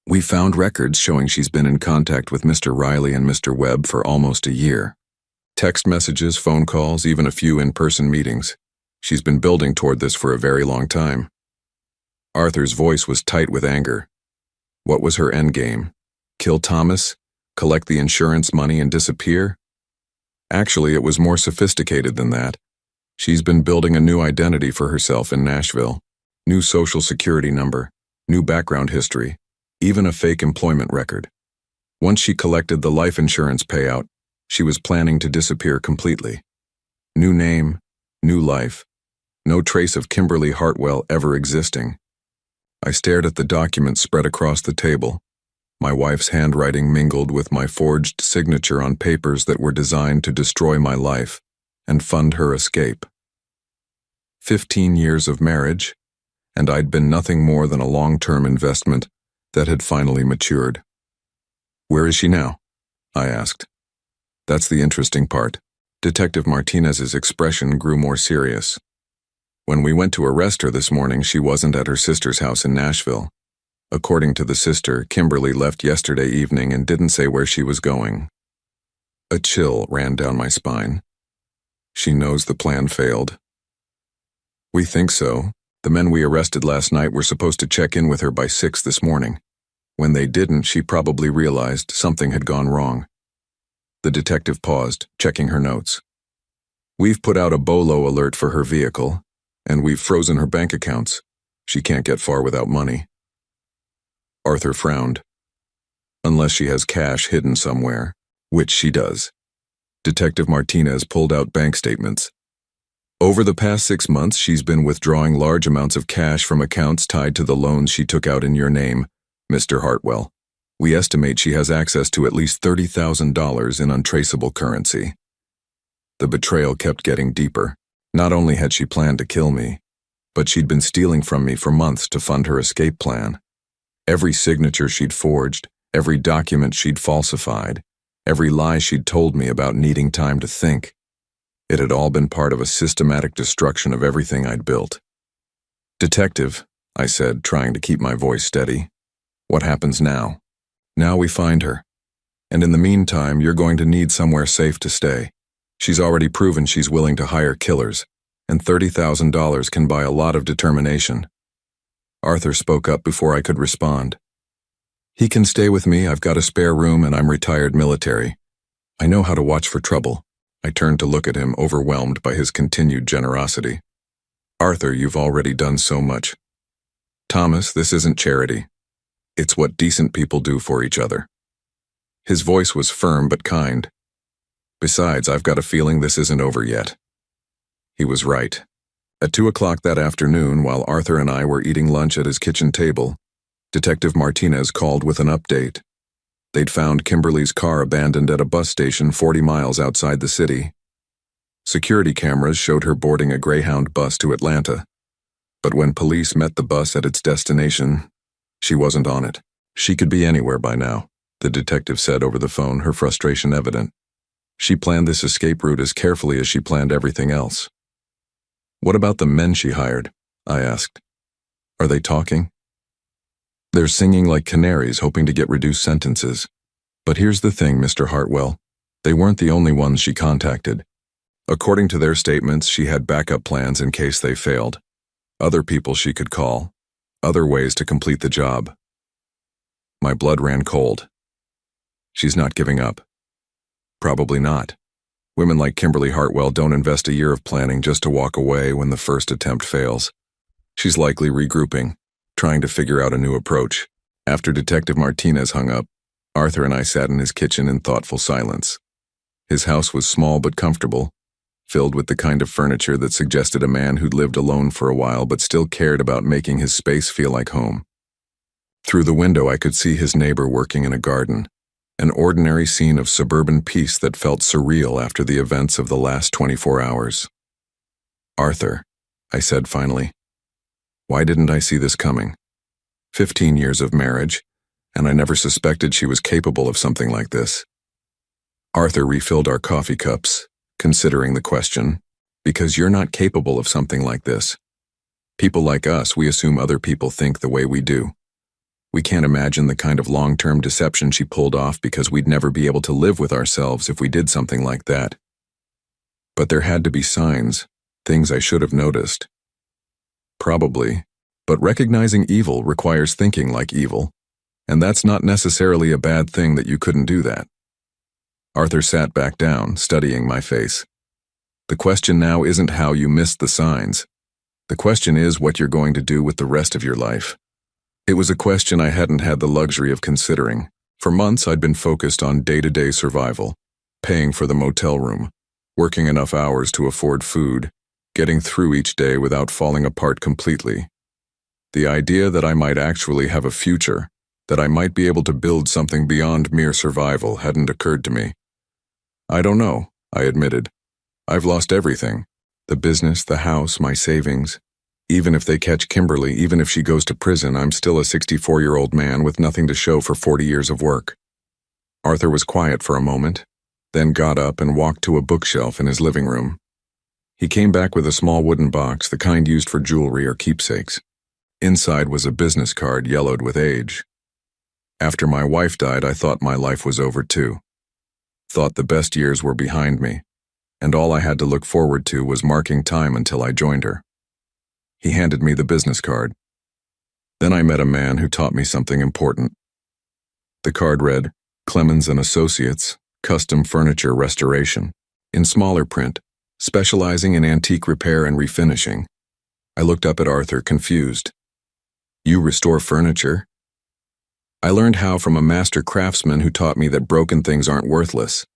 We found records showing she's been in contact with Mr. Riley and Mr. Webb for almost a year. Text messages, phone calls, even a few in-person meetings. She's been building toward this for a very long time. Arthur's voice was tight with anger. What was her endgame? Kill Thomas? Collect the insurance money and disappear? Actually, it was more sophisticated than that. She's been building a new identity for herself in Nashville. New social security number, new background history, even a fake employment record. Once she collected the life insurance payout, she was planning to disappear completely. New name, new life, no trace of Kimberly Hartwell ever existing. I stared at the documents spread across the table. My wife's handwriting mingled with my forged signature on papers that were designed to destroy my life and fund her escape. 15 years of marriage, and I'd been nothing more than a long-term investment that had finally matured. Where is she now? I asked. That's the interesting part. Detective Martinez's expression grew more serious. When we went to arrest her this morning, she wasn't at her sister's house in Nashville. According to the sister, Kimberly left yesterday evening and didn't say where she was going. A chill ran down my spine. She knows the plan failed. We think so. The men we arrested last night were supposed to check in with her by 6 this morning. When they didn't, she probably realized something had gone wrong. The detective paused, checking her notes. We've put out a BOLO alert for her vehicle, and we've frozen her bank accounts. She can't get far without money. Arthur frowned. Unless she has cash hidden somewhere, which she does. Detective Martinez pulled out bank statements. Over the past 6 months, she's been withdrawing large amounts of cash from accounts tied to the loans she took out in your name, Mr. Hartwell. We estimate she has access to at least $30,000 in untraceable currency. The betrayal kept getting deeper. Not only had she planned to kill me, but she'd been stealing from me for months to fund her escape plan. Every signature she'd forged, every document she'd falsified, every lie she'd told me about needing time to think. It had all been part of a systematic destruction of everything I'd built. Detective, I said, trying to keep my voice steady. What happens now? Now we find her. And in the meantime, you're going to need somewhere safe to stay. She's already proven she's willing to hire killers, and $30,000 can buy a lot of determination. Arthur spoke up before I could respond. He can stay with me. I've got a spare room and I'm retired military. I know how to watch for trouble. I turned to look at him, overwhelmed by his continued generosity. Arthur, you've already done so much. Thomas, this isn't charity. It's what decent people do for each other. His voice was firm but kind. Besides, I've got a feeling this isn't over yet. He was right. At 2 o'clock that afternoon, while Arthur and I were eating lunch at his kitchen table, Detective Martinez called with an update. They'd found Kimberly's car abandoned at a bus station 40 miles outside the city. Security cameras showed her boarding a Greyhound bus to Atlanta. But when police met the bus at its destination, she wasn't on it. She could be anywhere by now, the detective said over the phone, her frustration evident. She planned this escape route as carefully as she planned everything else. What about the men she hired? I asked. Are they talking? They're singing like canaries, hoping to get reduced sentences. But here's the thing, Mr. Hartwell. They weren't the only ones she contacted. According to their statements, she had backup plans in case they failed. Other people she could call. Other ways to complete the job. My blood ran cold. She's not giving up. Probably not. Women like Kimberly Hartwell don't invest a year of planning just to walk away when the first attempt fails. She's likely regrouping, trying to figure out a new approach. After Detective Martinez hung up, Arthur and I sat in his kitchen in thoughtful silence. His house was small but comfortable, filled with the kind of furniture that suggested a man who'd lived alone for a while but still cared about making his space feel like home. Through the window I could see his neighbor working in a garden, an ordinary scene of suburban peace that felt surreal after the events of the last 24 hours. Arthur, I said finally, why didn't I see this coming? 15 years of marriage, and I never suspected she was capable of something like this. Arthur refilled our coffee cups, considering the question, because you're not capable of something like this. People like us, we assume other people think the way we do. We can't imagine the kind of long-term deception she pulled off because we'd never be able to live with ourselves if we did something like that. But there had to be signs, things I should have noticed. Probably, but recognizing evil requires thinking like evil, and that's not necessarily a bad thing that you couldn't do that. Arthur sat back down, studying my face. The question now isn't how you missed the signs. The question is what you're going to do with the rest of your life. It was a question I hadn't had the luxury of considering. For months I'd been focused on day-to-day survival, paying for the motel room, working enough hours to afford food, getting through each day without falling apart completely. The idea that I might actually have a future, that I might be able to build something beyond mere survival hadn't occurred to me. I don't know, I admitted. I've lost everything. The business, the house, my savings. Even if they catch Kimberly, even if she goes to prison, I'm still a 64-year-old man with nothing to show for 40 years of work. Arthur was quiet for a moment, then got up and walked to a bookshelf in his living room. He came back with a small wooden box, the kind used for jewelry or keepsakes. Inside was a business card yellowed with age. After my wife died, I thought my life was over too. Thought the best years were behind me, and all I had to look forward to was marking time until I joined her. He handed me the business card. Then I met a man who taught me something important. The card read, Clemens & Associates, Custom Furniture Restoration, in smaller print, specializing in antique repair and refinishing. I looked up at Arthur, confused. You restore furniture? I learned how from a master craftsman who taught me that broken things aren't worthless.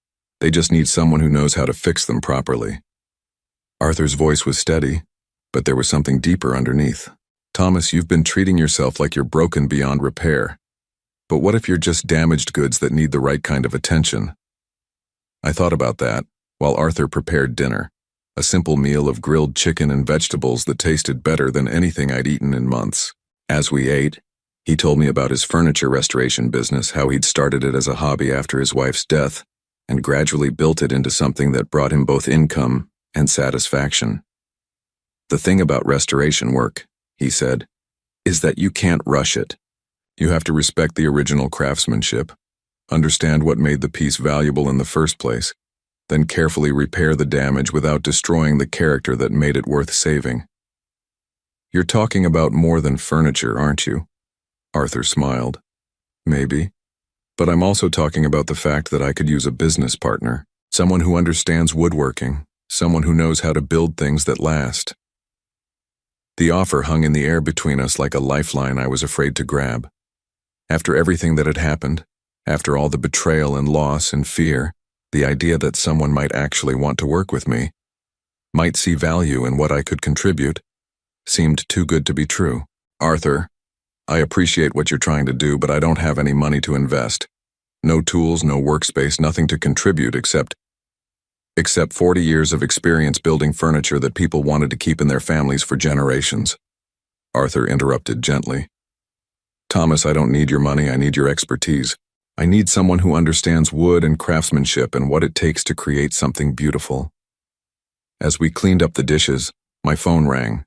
They just need someone who knows how to fix them properly. Arthur's voice was steady, but there was something deeper underneath. Thomas, you've been treating yourself like you're broken beyond repair. But what if you're just damaged goods that need the right kind of attention? I thought about that while Arthur prepared dinner, a simple meal of grilled chicken and vegetables that tasted better than anything I'd eaten in months. As we ate, he told me about his furniture restoration business, how he'd started it as a hobby after his wife's death, and gradually built it into something that brought him both income and satisfaction. The thing about restoration work, he said, is that you can't rush it. You have to respect the original craftsmanship, understand what made the piece valuable in the first place, then carefully repair the damage without destroying the character that made it worth saving. You're talking about more than furniture, aren't you? Arthur smiled. Maybe. But I'm also talking about the fact that I could use a business partner, someone who understands woodworking, someone who knows how to build things that last. The offer hung in the air between us like a lifeline I was afraid to grab. After everything that had happened, after all the betrayal and loss and fear, the idea that someone might actually want to work with me, might see value in what I could contribute, seemed too good to be true. Arthur, I appreciate what you're trying to do, but I don't have any money to invest. No tools, no workspace, nothing to contribute except 40 years of experience building furniture that people wanted to keep in their families for generations. Arthur interrupted gently. Thomas, I don't need your money, I need your expertise. I need someone who understands wood and craftsmanship and what it takes to create something beautiful. As we cleaned up the dishes, my phone rang.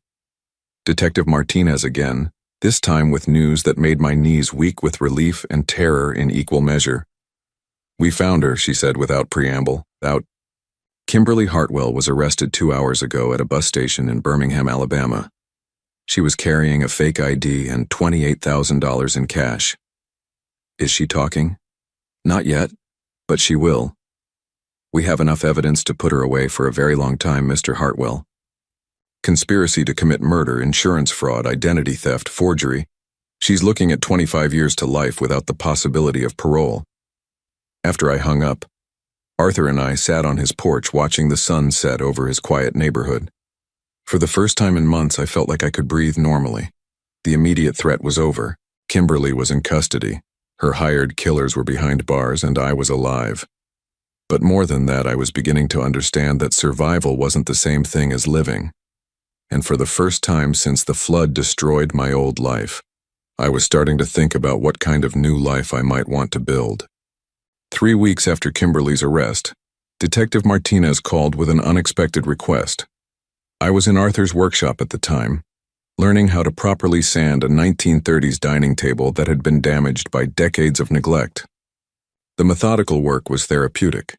Detective Martinez again, this time with news that made my knees weak with relief and terror in equal measure. "We found her," she said without preamble. Kimberly Hartwell was arrested 2 hours ago at a bus station in Birmingham, Alabama. She was carrying a fake ID and $28,000 in cash. Is she talking? Not yet, but she will. We have enough evidence to put her away for a very long time, Mr. Hartwell. Conspiracy to commit murder, insurance fraud, identity theft, forgery. She's looking at 25 years to life without the possibility of parole. After I hung up, Arthur and I sat on his porch watching the sun set over his quiet neighborhood. For the first time in months, I felt like I could breathe normally. The immediate threat was over. Kimberly was in custody. Her hired killers were behind bars, and I was alive. But more than that, I was beginning to understand that survival wasn't the same thing as living. And for the first time since the flood destroyed my old life, I was starting to think about what kind of new life I might want to build. 3 weeks after Kimberly's arrest, Detective Martinez called with an unexpected request. I was in Arthur's workshop at the time, learning how to properly sand a 1930s dining table that had been damaged by decades of neglect. The methodical work was therapeutic.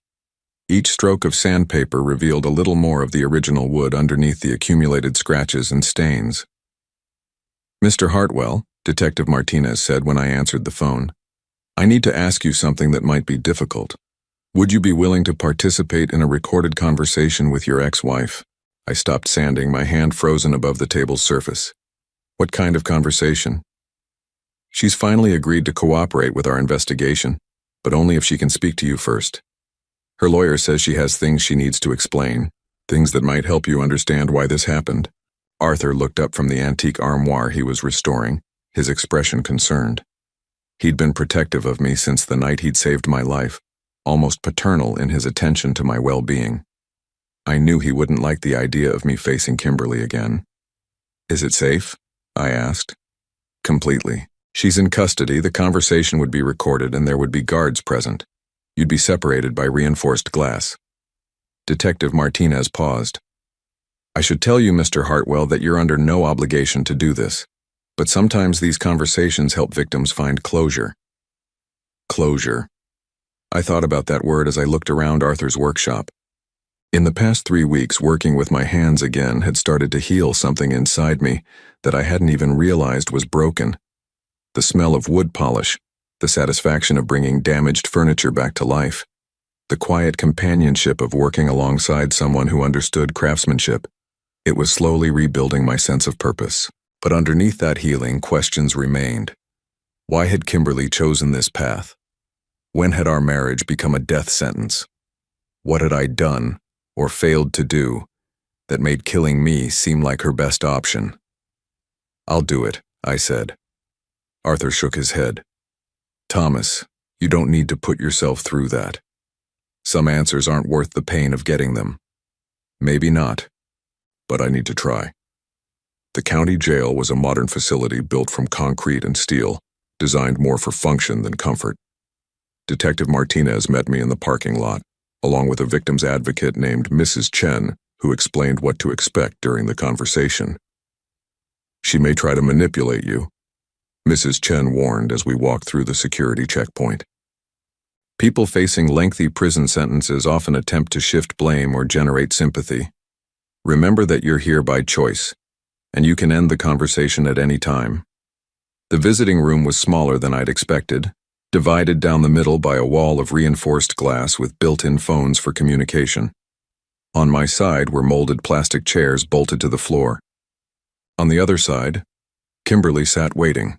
Each stroke of sandpaper revealed a little more of the original wood underneath the accumulated scratches and stains. "Mr. Hartwell," Detective Martinez said when I answered the phone, "I need to ask you something that might be difficult. Would you be willing to participate in a recorded conversation with your ex-wife?" I stopped sanding, my hand frozen above the table's surface. "What kind of conversation?" "She's finally agreed to cooperate with our investigation, but only if she can speak to you first. Her lawyer says she has things she needs to explain, things that might help you understand why this happened." Arthur looked up from the antique armoire he was restoring, his expression concerned. He'd been protective of me since the night he'd saved my life, almost paternal in his attention to my well-being. I knew he wouldn't like the idea of me facing Kimberly again. "Is it safe?" I asked. "Completely. She's in custody, the conversation would be recorded, and there would be guards present. You'd be separated by reinforced glass." Detective Martinez paused. "I should tell you, Mr. Hartwell, that you're under no obligation to do this. But sometimes these conversations help victims find closure." Closure. I thought about that word as I looked around Arthur's workshop. In the past 3 weeks, working with my hands again had started to heal something inside me that I hadn't even realized was broken. The smell of wood polish, the satisfaction of bringing damaged furniture back to life, the quiet companionship of working alongside someone who understood craftsmanship. It was slowly rebuilding my sense of purpose. But underneath that healing, questions remained. Why had Kimberly chosen this path? When had our marriage become a death sentence? What had I done, or failed to do, that made killing me seem like her best option? "I'll do it," I said. Arthur shook his head. "Thomas, you don't need to put yourself through that. Some answers aren't worth the pain of getting them. Maybe not, but I need to try." The county jail was a modern facility built from concrete and steel, designed more for function than comfort. Detective Martinez met me in the parking lot, along with a victim's advocate named Mrs. Chen, who explained what to expect during the conversation. "She may try to manipulate you," Mrs. Chen warned as we walked through the security checkpoint. "People facing lengthy prison sentences often attempt to shift blame or generate sympathy. Remember that you're here by choice, and you can end the conversation at any time." The visiting room was smaller than I'd expected, divided down the middle by a wall of reinforced glass with built-in phones for communication. On my side were molded plastic chairs bolted to the floor. On the other side, Kimberly sat waiting.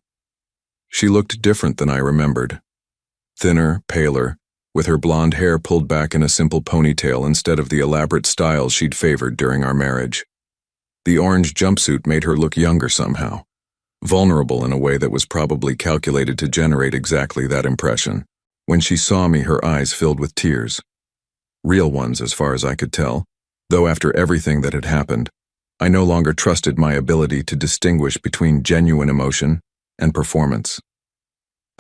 She looked different than I remembered. Thinner, paler, with her blonde hair pulled back in a simple ponytail instead of the elaborate style she'd favored during our marriage. The orange jumpsuit made her look younger somehow, vulnerable in a way that was probably calculated to generate exactly that impression. When she saw me, her eyes filled with tears. Real ones, as far as I could tell, though after everything that had happened, I no longer trusted my ability to distinguish between genuine emotion and performance.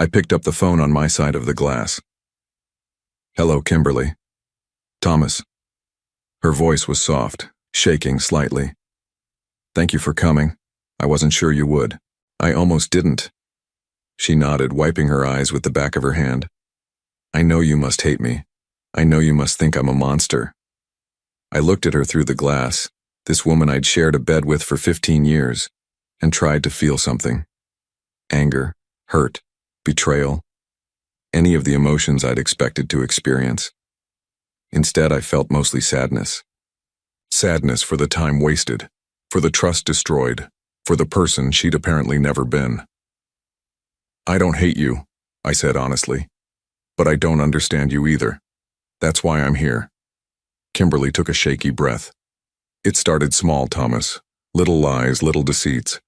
I picked up the phone on my side of the glass. "Hello, Kimberly." "Thomas." Her voice was soft, shaking slightly. "Thank you for coming. I wasn't sure you would." "I almost didn't." She nodded, wiping her eyes with the back of her hand. "I know you must hate me. I know you must think I'm a monster." I looked at her through the glass, this woman I'd shared a bed with for 15 years, and tried to feel something. Anger, hurt, betrayal, any of the emotions I'd expected to experience. Instead, I felt mostly sadness. Sadness for the time wasted, for the trust destroyed, for the person she'd apparently never been. "I don't hate you," I said honestly, "but I don't understand you either. That's why I'm here." Kimberly took a shaky breath. "It started small, Thomas. Little lies, little deceits.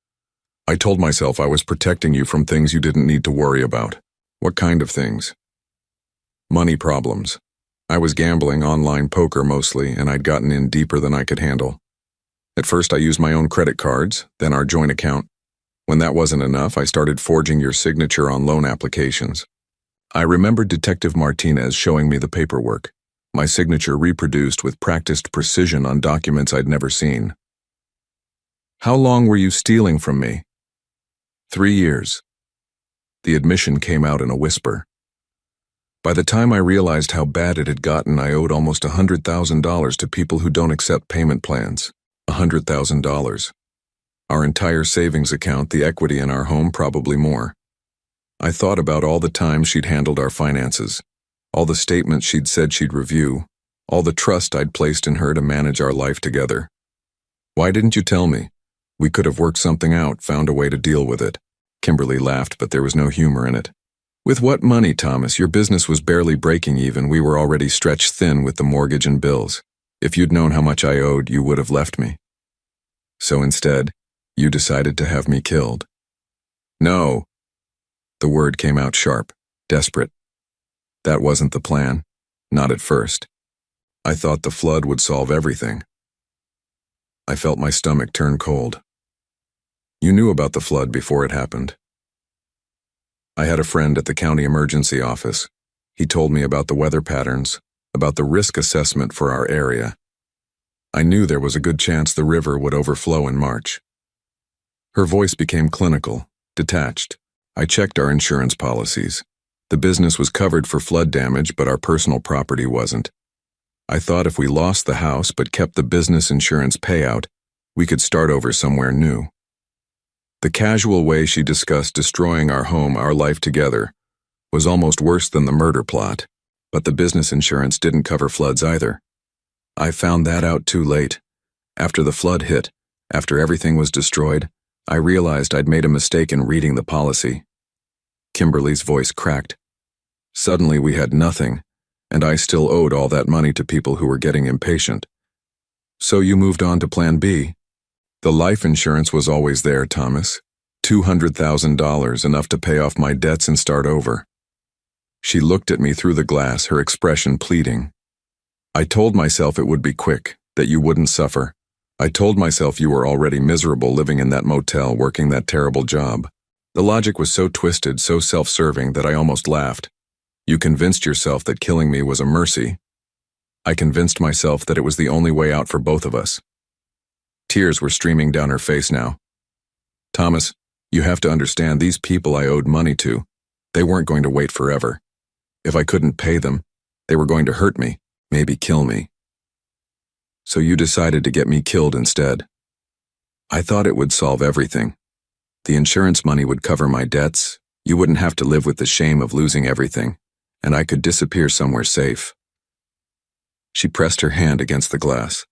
I told myself I was protecting you from things you didn't need to worry about." "What kind of things?" "Money problems. I was gambling online poker mostly, and I'd gotten in deeper than I could handle. At first I used my own credit cards, then our joint account. When that wasn't enough, I started forging your signature on loan applications. I remembered Detective Martinez showing me the paperwork, my signature reproduced with practiced precision on documents I'd never seen. "How long were you stealing from me?" 3 years. The admission came out in a whisper. By the time I realized how bad it had gotten, I owed almost $100,000 to people who don't accept payment plans. $100,000. Our entire savings account, the equity in our home, probably more. I thought about all the times she'd handled our finances, all the statements she'd said she'd review, all the trust I'd placed in her to manage our life together. "Why didn't you tell me? We could have worked something out, found a way to deal with it." Kimberly laughed, but there was no humor in it. "With what money, Thomas? Your business was barely breaking even. We were already stretched thin with the mortgage and bills. If you'd known how much I owed, you would have left me. So instead, you decided to have me killed." "No." The word came out sharp, desperate. "That wasn't the plan. Not at first. I thought the flood would solve everything." I felt my stomach turn cold. "You knew about the flood before it happened." "I had a friend at the county emergency office. He told me about the weather patterns, about the risk assessment for our area. I knew there was a good chance the river would overflow in March." Her voice became clinical, detached. "I checked our insurance policies. The business was covered for flood damage, but our personal property wasn't. I thought if we lost the house but kept the business insurance payout, we could start over somewhere new." The casual way she discussed destroying our home, our life together, was almost worse than the murder plot, but the business insurance didn't cover floods either. I found that out too late. After the flood hit, after everything was destroyed, I realized I'd made a mistake in reading the policy. Kimberly's voice cracked. "Suddenly we had nothing, and I still owed all that money to people who were getting impatient. So you moved on to Plan B. The life insurance was always there, Thomas. $200,000, enough to pay off my debts and start over." She looked at me through the glass, her expression pleading. "I told myself it would be quick, that you wouldn't suffer. I told myself you were already miserable living in that motel, working that terrible job. The logic was so twisted, so self-serving that I almost laughed. You convinced yourself that killing me was a mercy. I convinced myself that it was the only way out for both of us." Tears were streaming down her face now. "Thomas, you have to understand, these people I owed money to, they weren't going to wait forever. If I couldn't pay them, they were going to hurt me, maybe kill me. So you decided to get me killed instead. I thought it would solve everything. The insurance money would cover my debts, you wouldn't have to live with the shame of losing everything, and I could disappear somewhere safe." She pressed her hand against the glass.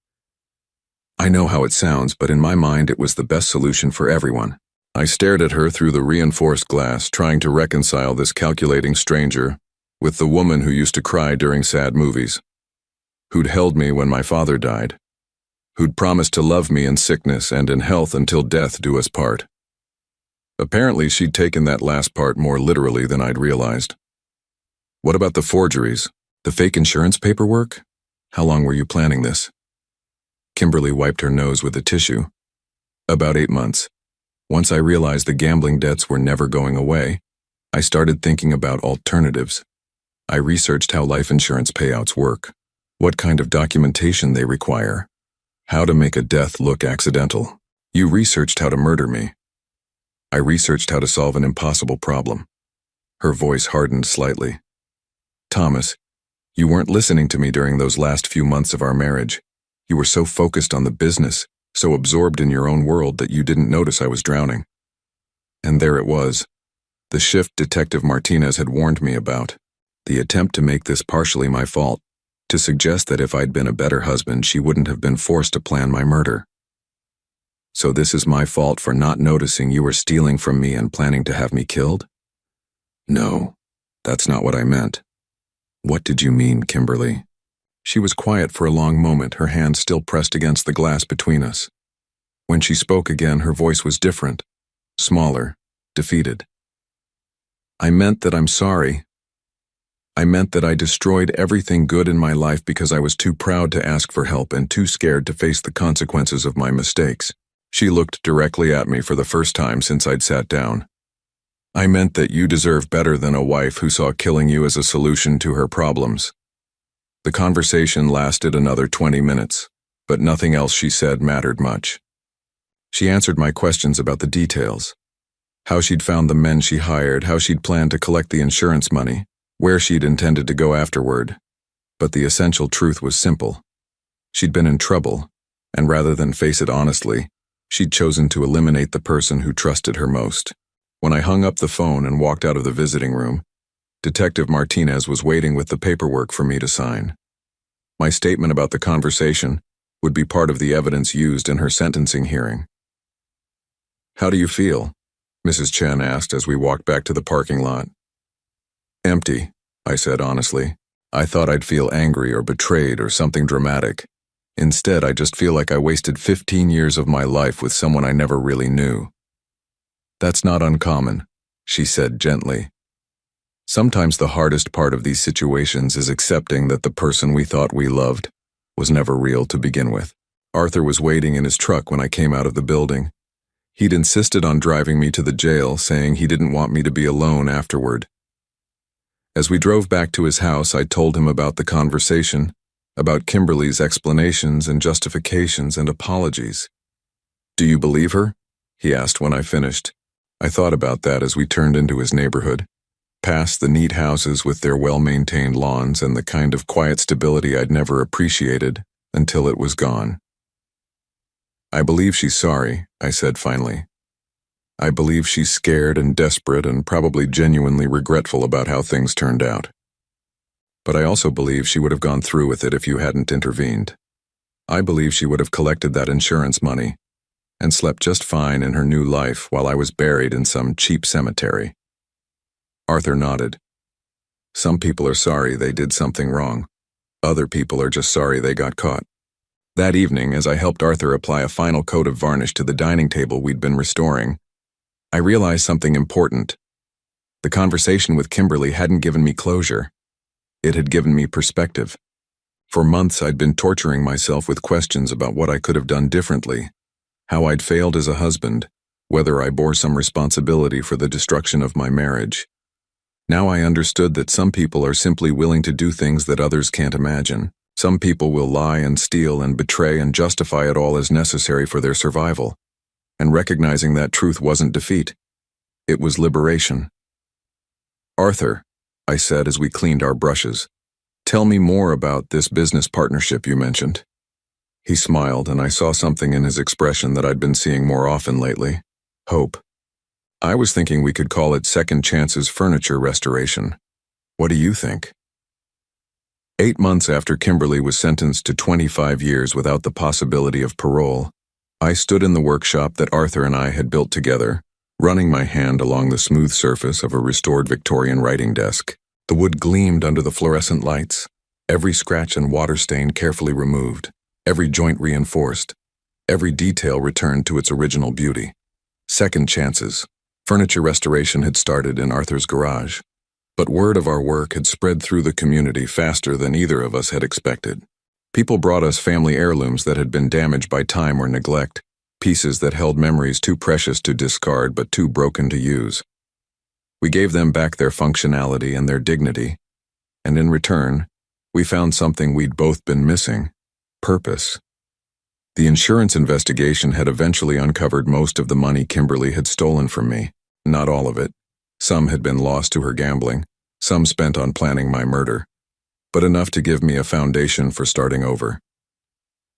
"I know how it sounds, but in my mind it was the best solution for everyone." I stared at her through the reinforced glass, trying to reconcile this calculating stranger with the woman who used to cry during sad movies, who'd held me when my father died, who'd promised to love me in sickness and in health until death do us part. Apparently she'd taken that last part more literally than I'd realized. "What about the forgeries? The fake insurance paperwork? How long were you planning this?" Kimberly wiped her nose with a tissue. "About 8 months. Once I realized the gambling debts were never going away, I started thinking about alternatives. I researched how life insurance payouts work, what kind of documentation they require, how to make a death look accidental. You researched how to murder me. I researched how to solve an impossible problem. Her voice hardened slightly. Thomas, you weren't listening to me during those last few months of our marriage. You were so focused on the business, so absorbed in your own world that you didn't notice I was drowning. And there it was, the shift Detective Martinez had warned me about. The attempt to make this partially my fault, to suggest that if I'd been a better husband, she wouldn't have been forced to plan my murder. So this is my fault for not noticing you were stealing from me and planning to have me killed? No, that's not what I meant. What did you mean, Kimberly? She was quiet for a long moment, her hand still pressed against the glass between us. When she spoke again, her voice was different, smaller, defeated. I meant that I'm sorry. I meant that I destroyed everything good in my life because I was too proud to ask for help and too scared to face the consequences of my mistakes. She looked directly at me for the first time since I'd sat down. I meant that you deserve better than a wife who saw killing you as a solution to her problems. The conversation lasted another 20 minutes, but nothing else she said mattered much. She answered my questions about the details. How she'd found the men she hired, how she'd planned to collect the insurance money, where she'd intended to go afterward. But the essential truth was simple. She'd been in trouble, and rather than face it honestly, she'd chosen to eliminate the person who trusted her most. When I hung up the phone and walked out of the visiting room, Detective Martinez was waiting with the paperwork for me to sign. My statement about the conversation would be part of the evidence used in her sentencing hearing. How do you feel? Mrs. Chen asked as we walked back to the parking lot. Empty, I said honestly. I thought I'd feel angry or betrayed or something dramatic. Instead, I just feel like I wasted 15 years of my life with someone I never really knew. That's not uncommon, she said gently. Sometimes the hardest part of these situations is accepting that the person we thought we loved was never real to begin with. Arthur was waiting in his truck when I came out of the building. He'd insisted on driving me to the jail, saying he didn't want me to be alone afterward. As we drove back to his house, I told him about the conversation, about Kimberly's explanations and justifications and apologies. Do you believe her? He asked when I finished. I thought about that as we turned into his neighborhood, past the neat houses with their well-maintained lawns and the kind of quiet stability I'd never appreciated until it was gone. I believe she's sorry, I said finally. I believe she's scared and desperate and probably genuinely regretful about how things turned out. But I also believe she would have gone through with it if you hadn't intervened. I believe she would have collected that insurance money and slept just fine in her new life while I was buried in some cheap cemetery. Arthur nodded. Some people are sorry they did something wrong. Other people are just sorry they got caught. That evening, as I helped Arthur apply a final coat of varnish to the dining table we'd been restoring, I realized something important. The conversation with Kimberly hadn't given me closure. It had given me perspective. For months, I'd been torturing myself with questions about what I could have done differently, how I'd failed as a husband, whether I bore some responsibility for the destruction of my marriage. Now I understood that some people are simply willing to do things that others can't imagine. Some people will lie and steal and betray and justify it all as necessary for their survival. And recognizing that truth wasn't defeat. It was liberation. Arthur, I said as we cleaned our brushes, tell me more about this business partnership you mentioned. He smiled, and I saw something in his expression that I'd been seeing more often lately. Hope. I was thinking we could call it Second Chances Furniture Restoration. What do you think? 8 months after Kimberly was sentenced to 25 years without the possibility of parole, I stood in the workshop that Arthur and I had built together, running my hand along the smooth surface of a restored Victorian writing desk. The wood gleamed under the fluorescent lights, every scratch and water stain carefully removed, every joint reinforced, every detail returned to its original beauty. Second chances. Furniture restoration had started in Arthur's garage. But word of our work had spread through the community faster than either of us had expected. People brought us family heirlooms that had been damaged by time or neglect, pieces that held memories too precious to discard but too broken to use. We gave them back their functionality and their dignity, and in return, we found something we'd both been missing: purpose. The insurance investigation had eventually uncovered most of the money Kimberly had stolen from me. Not all of it. Some had been lost to her gambling, some spent on planning my murder, but enough to give me a foundation for starting over.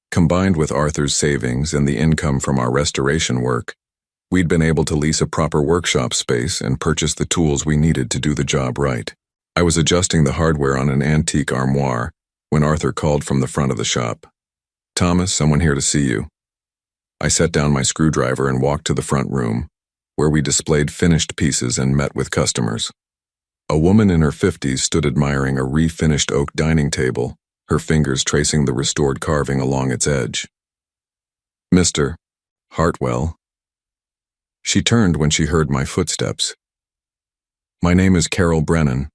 Combined with Arthur's savings and the income from our restoration work, we'd been able to lease a proper workshop space and purchase the tools we needed to do the job right. I was adjusting the hardware on an antique armoire when Arthur called from the front of the shop. "Thomas, someone here to see you." I set down my screwdriver and walked to the front room, where we displayed finished pieces and met with customers. A woman in her 50s stood admiring a refinished oak dining table, her fingers tracing the restored carving along its edge. "Mr. Hartwell." She turned when she heard my footsteps. "My name is Carol Brennan.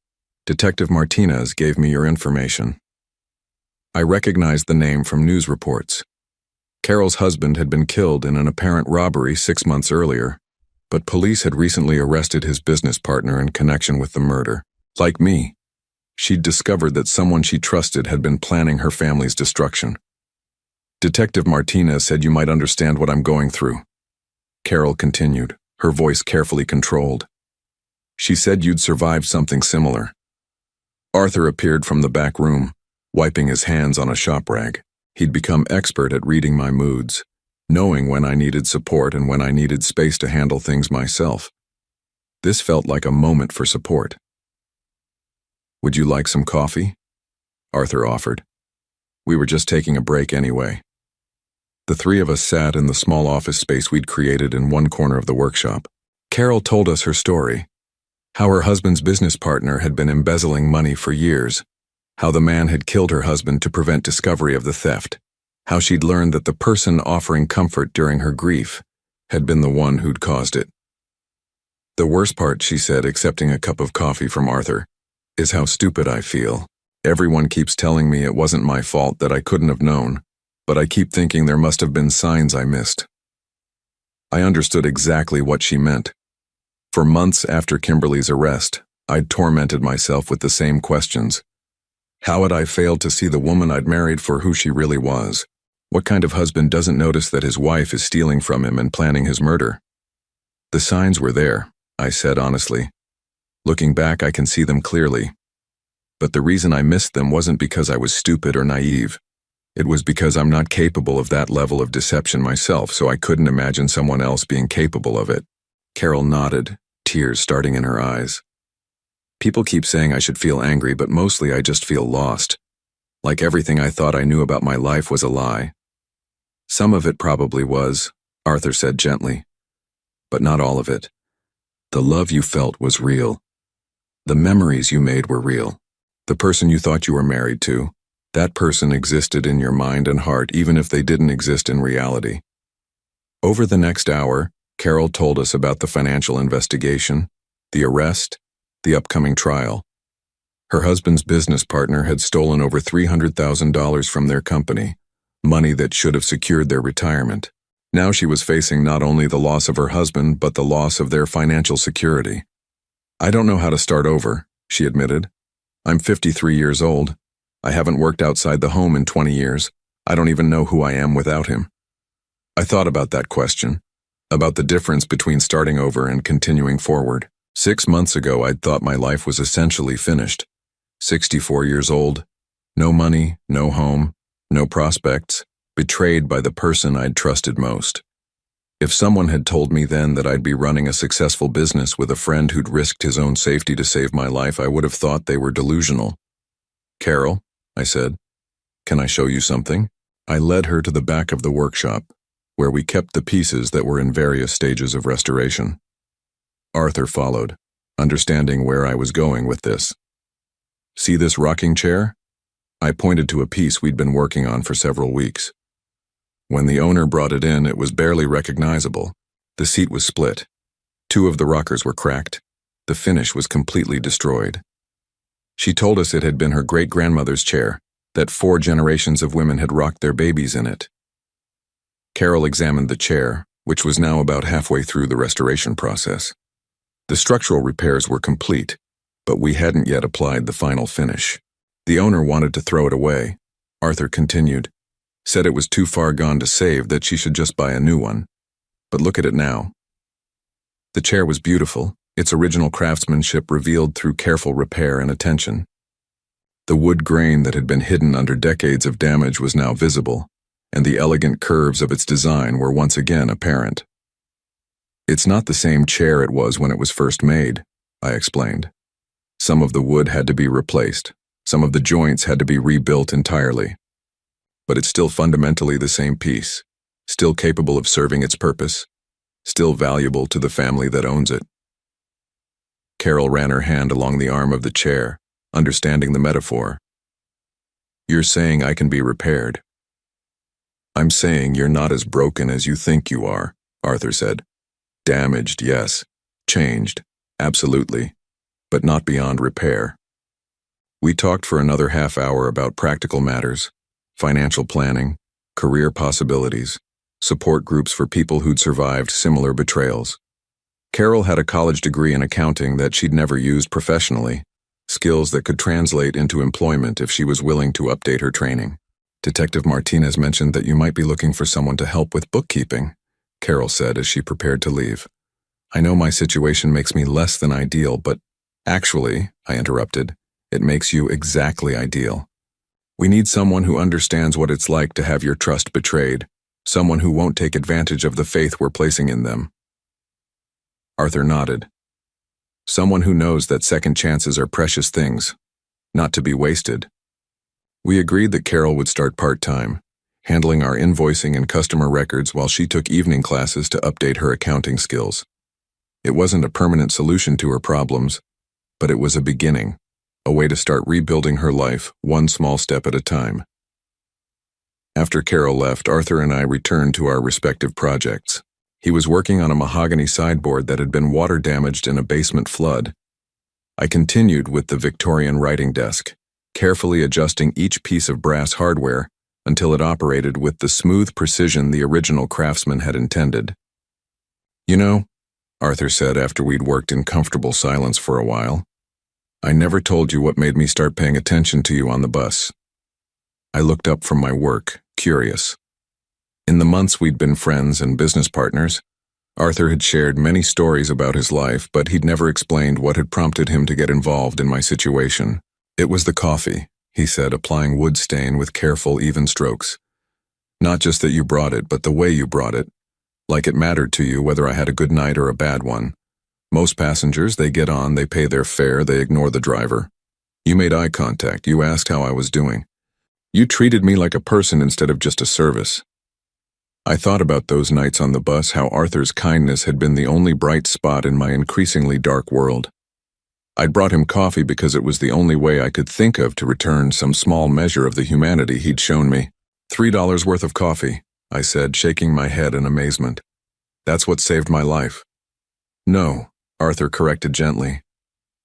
Detective Martinez gave me your information." I recognized the name from news reports. Carol's husband had been killed in an apparent robbery 6 months earlier, but police had recently arrested his business partner in connection with the murder. Like me, she'd discovered that someone she trusted had been planning her family's destruction. "Detective Martinez said you might understand what I'm going through," Carol continued, her voice carefully controlled. "She said you'd survived something similar." Arthur appeared from the back room, wiping his hands on a shop rag. He'd become expert at reading my moods, knowing when I needed support and when I needed space to handle things myself. This felt like a moment for support. "Would you like some coffee?" Arthur offered. We were just taking a break anyway. The three of us sat in the small office space we'd created in one corner of the workshop. Carol told us her story, how her husband's business partner had been embezzling money for years, how the man had killed her husband to prevent discovery of the theft, how she'd learned that the person offering comfort during her grief had been the one who'd caused it. "The worst part," she said, accepting a cup of coffee from Arthur, "is how stupid I feel. Everyone keeps telling me it wasn't my fault, that I couldn't have known, but I keep thinking there must have been signs I missed." I understood exactly what she meant. For months after Kimberly's arrest, I'd tormented myself with the same questions. How had I failed to see the woman I'd married for who she really was? What kind of husband doesn't notice that his wife is stealing from him and planning his murder? "The signs were there," I said honestly. "Looking back, I can see them clearly. But the reason I missed them wasn't because I was stupid or naive. It was because I'm not capable of that level of deception myself, so I couldn't imagine someone else being capable of it." Carol nodded, tears starting in her eyes. "People keep saying I should feel angry, but mostly I just feel lost. Like everything I thought I knew about my life was a lie." "Some of it probably was," Arthur said gently, "but not all of it. The love you felt was real. The memories you made were real. The person you thought you were married to, that person existed in your mind and heart even if they didn't exist in reality." Over the next hour, Carol told us about the financial investigation, the arrest, the upcoming trial. Her husband's business partner had stolen over $300,000 from their company, money that should have secured their retirement. Now she was facing not only the loss of her husband, but the loss of their financial security. "I don't know how to start over," she admitted. "I'm 53 years old. I haven't worked outside the home in 20 years. I don't even know who I am without him." I thought about that question, about the difference between starting over and continuing forward. 6 months ago, I'd thought my life was essentially finished. 64 years old, no money, no home, no prospects, betrayed by the person I'd trusted most. If someone had told me then that I'd be running a successful business with a friend who'd risked his own safety to save my life, I would have thought they were delusional. "Carol," I said, "can I show you something?" I led her to the back of the workshop, where we kept the pieces that were in various stages of restoration. Arthur followed, understanding where I was going with this. "See this rocking chair?" I pointed to a piece we'd been working on for several weeks. When the owner brought it in, it was barely recognizable. The seat was split. 2 of the rockers were cracked. The finish was completely destroyed. She told us it had been her great-grandmother's chair, that 4 generations of women had rocked their babies in it. Carol examined the chair, which was now about halfway through the restoration process. The structural repairs were complete, but we hadn't yet applied the final finish. The owner wanted to throw it away. Arthur continued, said it was too far gone to save, that she should just buy a new one. But look at it now. The chair was beautiful, its original craftsmanship revealed through careful repair and attention. The wood grain that had been hidden under decades of damage was now visible, and the elegant curves of its design were once again apparent. It's not the same chair it was when it was first made, I explained. Some of the wood had to be replaced, some of the joints had to be rebuilt entirely. But it's still fundamentally the same piece, still capable of serving its purpose, still valuable to the family that owns it. Carol ran her hand along the arm of the chair, understanding the metaphor. You're saying I can be repaired. I'm saying you're not as broken as you think you are, Arthur said. Damaged, yes. Changed, absolutely. But not beyond repair. We talked for another half hour about practical matters, financial planning, career possibilities, support groups for people who'd survived similar betrayals. Carol had a college degree in accounting that she'd never used professionally, skills that could translate into employment if she was willing to update her training. Detective Martinez mentioned that you might be looking for someone to help with bookkeeping, Carol said as she prepared to leave. I know my situation makes me less than ideal, but actually, I interrupted, it makes you exactly ideal. We need someone who understands what it's like to have your trust betrayed, someone who won't take advantage of the faith we're placing in them. Arthur nodded. Someone who knows that second chances are precious things, not to be wasted. We agreed that Carol would start part-time, handling our invoicing and customer records while she took evening classes to update her accounting skills. It wasn't a permanent solution to her problems, but it was a beginning, a way to start rebuilding her life one small step at a time. After Carol left, Arthur and I returned to our respective projects. He was working on a mahogany sideboard that had been water damaged in a basement flood. I continued with the Victorian writing desk, carefully adjusting each piece of brass hardware until it operated with the smooth precision the original craftsman had intended. You know, Arthur said after we'd worked in comfortable silence for a while, I never told you what made me start paying attention to you on the bus. I looked up from my work, curious. In the months we'd been friends and business partners, Arthur had shared many stories about his life, but he'd never explained what had prompted him to get involved in my situation. It was the coffee, he said, applying wood stain with careful, even strokes. Not just that you brought it, but the way you brought it. Like it mattered to you whether I had a good night or a bad one. Most passengers, they get on, they pay their fare, they ignore the driver. You made eye contact, you asked how I was doing. You treated me like a person instead of just a service. I thought about those nights on the bus, how Arthur's kindness had been the only bright spot in my increasingly dark world. I'd brought him coffee because it was the only way I could think of to return some small measure of the humanity he'd shown me. $3 worth of coffee, I said, shaking my head in amazement. That's what saved my life. No, Arthur corrected gently.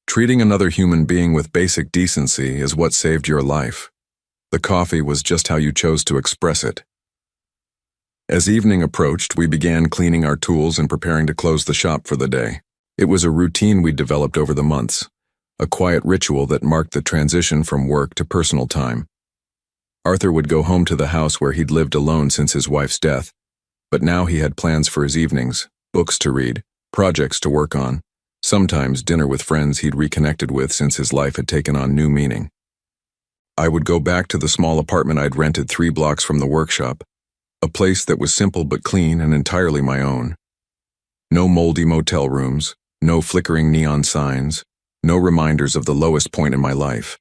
Treating another human being with basic decency is what saved your life. The coffee was just how you chose to express it. As evening approached, we began cleaning our tools and preparing to close the shop for the day. It was a routine we'd developed over the months, a quiet ritual that marked the transition from work to personal time. Arthur would go home to the house where he'd lived alone since his wife's death, but now he had plans for his evenings, books to read, projects to work on, sometimes dinner with friends he'd reconnected with since his life had taken on new meaning. I would go back to the small apartment I'd rented 3 blocks from the workshop, a place that was simple but clean and entirely my own. No moldy motel rooms, no flickering neon signs, no reminders of the lowest point in my life.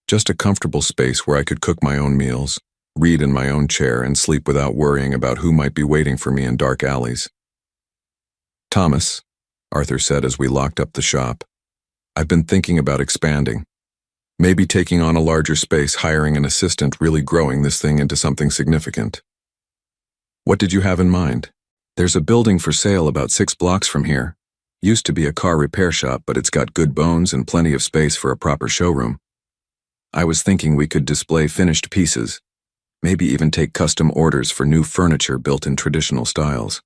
Just a comfortable space where I could cook my own meals, read in my own chair, and sleep without worrying about who might be waiting for me in dark alleys. Thomas, Arthur said as we locked up the shop, I've been thinking about expanding. Maybe taking on a larger space, hiring an assistant, really growing this thing into something significant. What did you have in mind? There's a building for sale about 6 blocks from here. Used to be a car repair shop, but it's got good bones and plenty of space for a proper showroom. I was thinking we could display finished pieces, maybe even take custom orders for new furniture built in traditional styles.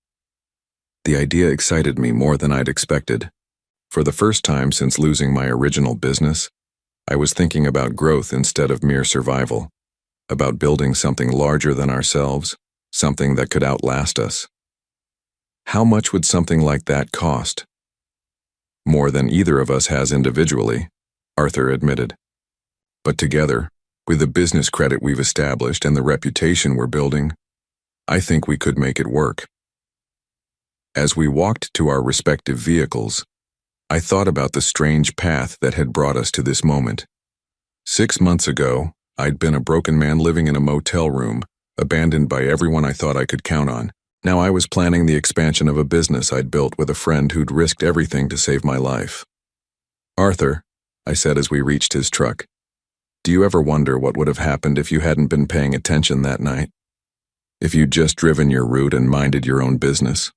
The idea excited me more than I'd expected. For the first time since losing my original business, I was thinking about growth instead of mere survival, about building something larger than ourselves, something that could outlast us. How much would something like that cost? More than either of us has individually, Arthur admitted. But together, with the business credit we've established and the reputation we're building, I think we could make it work. As we walked to our respective vehicles, I thought about the strange path that had brought us to this moment. 6 months ago, I'd been a broken man living in a motel room, abandoned by everyone I thought I could count on. Now I was planning the expansion of a business I'd built with a friend who'd risked everything to save my life. "Arthur," I said as we reached his truck, "do you ever wonder what would have happened if you hadn't been paying attention that night? If you'd just driven your route and minded your own business?"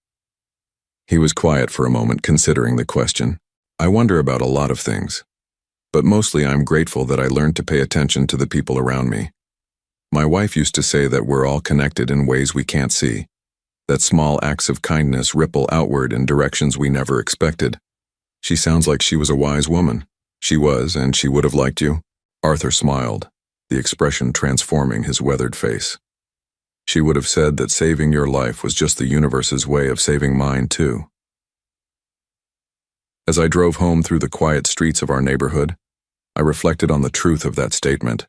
He was quiet for a moment, considering the question. I wonder about a lot of things, but mostly I'm grateful that I learned to pay attention to the people around me. My wife used to say that we're all connected in ways we can't see, that small acts of kindness ripple outward in directions we never expected. She sounds like she was a wise woman. She was, and she would have liked you. Arthur smiled, the expression transforming his weathered face. She would have said that saving your life was just the universe's way of saving mine too. As I drove home through the quiet streets of our neighborhood, I reflected on the truth of that statement.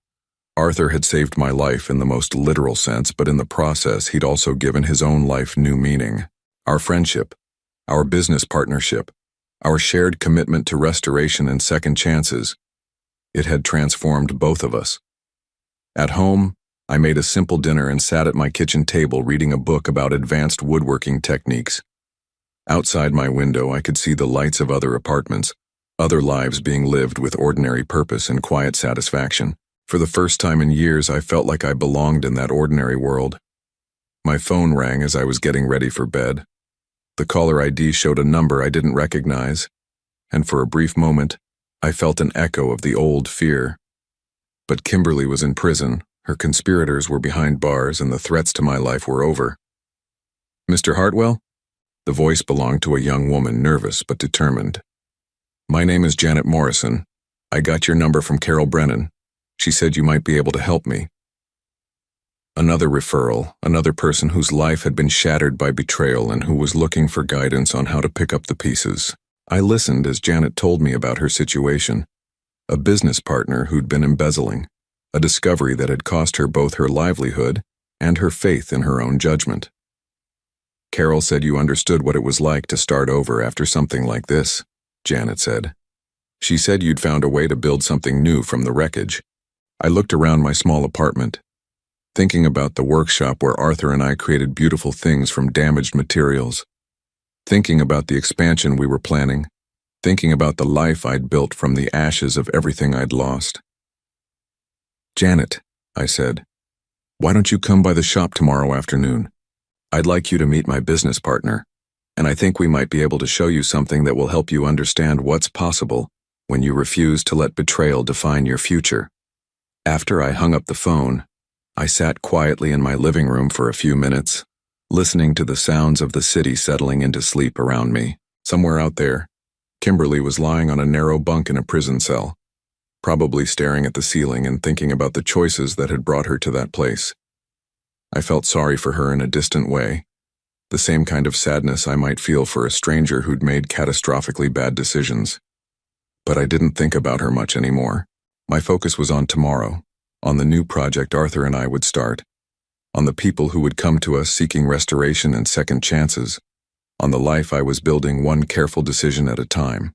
Arthur had saved my life in the most literal sense, but in the process he'd also given his own life new meaning. Our friendship, our business partnership, our shared commitment to restoration and second chances, it had transformed both of us. At home, I made a simple dinner and sat at my kitchen table reading a book about advanced woodworking techniques. Outside my window, I could see the lights of other apartments, other lives being lived with ordinary purpose and quiet satisfaction. For the first time in years, I felt like I belonged in that ordinary world. My phone rang as I was getting ready for bed. The caller ID showed a number I didn't recognize, and for a brief moment, I felt an echo of the old fear. But Kimberly was in prison, her conspirators were behind bars, and the threats to my life were over. "Mr. Hartwell?" The voice belonged to a young woman, nervous but determined. "My name is Janet Morrison. I got your number from Carol Brennan. She said you might be able to help me." Another referral, another person whose life had been shattered by betrayal and who was looking for guidance on how to pick up the pieces. I listened as Janet told me about her situation. A business partner who'd been embezzling, a discovery that had cost her both her livelihood and her faith in her own judgment. "Carol said you understood what it was like to start over after something like this," Janet said. "She said you'd found a way to build something new from the wreckage." I looked around my small apartment, thinking about the workshop where Arthur and I created beautiful things from damaged materials, thinking about the expansion we were planning, thinking about the life I'd built from the ashes of everything I'd lost. "Janet," I said, "why don't you come by the shop tomorrow afternoon? I'd like you to meet my business partner, and I think we might be able to show you something that will help you understand what's possible when you refuse to let betrayal define your future." After I hung up the phone, I sat quietly in my living room for a few minutes, listening to the sounds of the city settling into sleep around me. Somewhere out there, Kimberly was lying on a narrow bunk in a prison cell, probably staring at the ceiling and thinking about the choices that had brought her to that place. I felt sorry for her in a distant way, the same kind of sadness I might feel for a stranger who'd made catastrophically bad decisions. But I didn't think about her much anymore. My focus was on tomorrow, on the new project Arthur and I would start, on the people who would come to us seeking restoration and second chances, on the life I was building one careful decision at a time.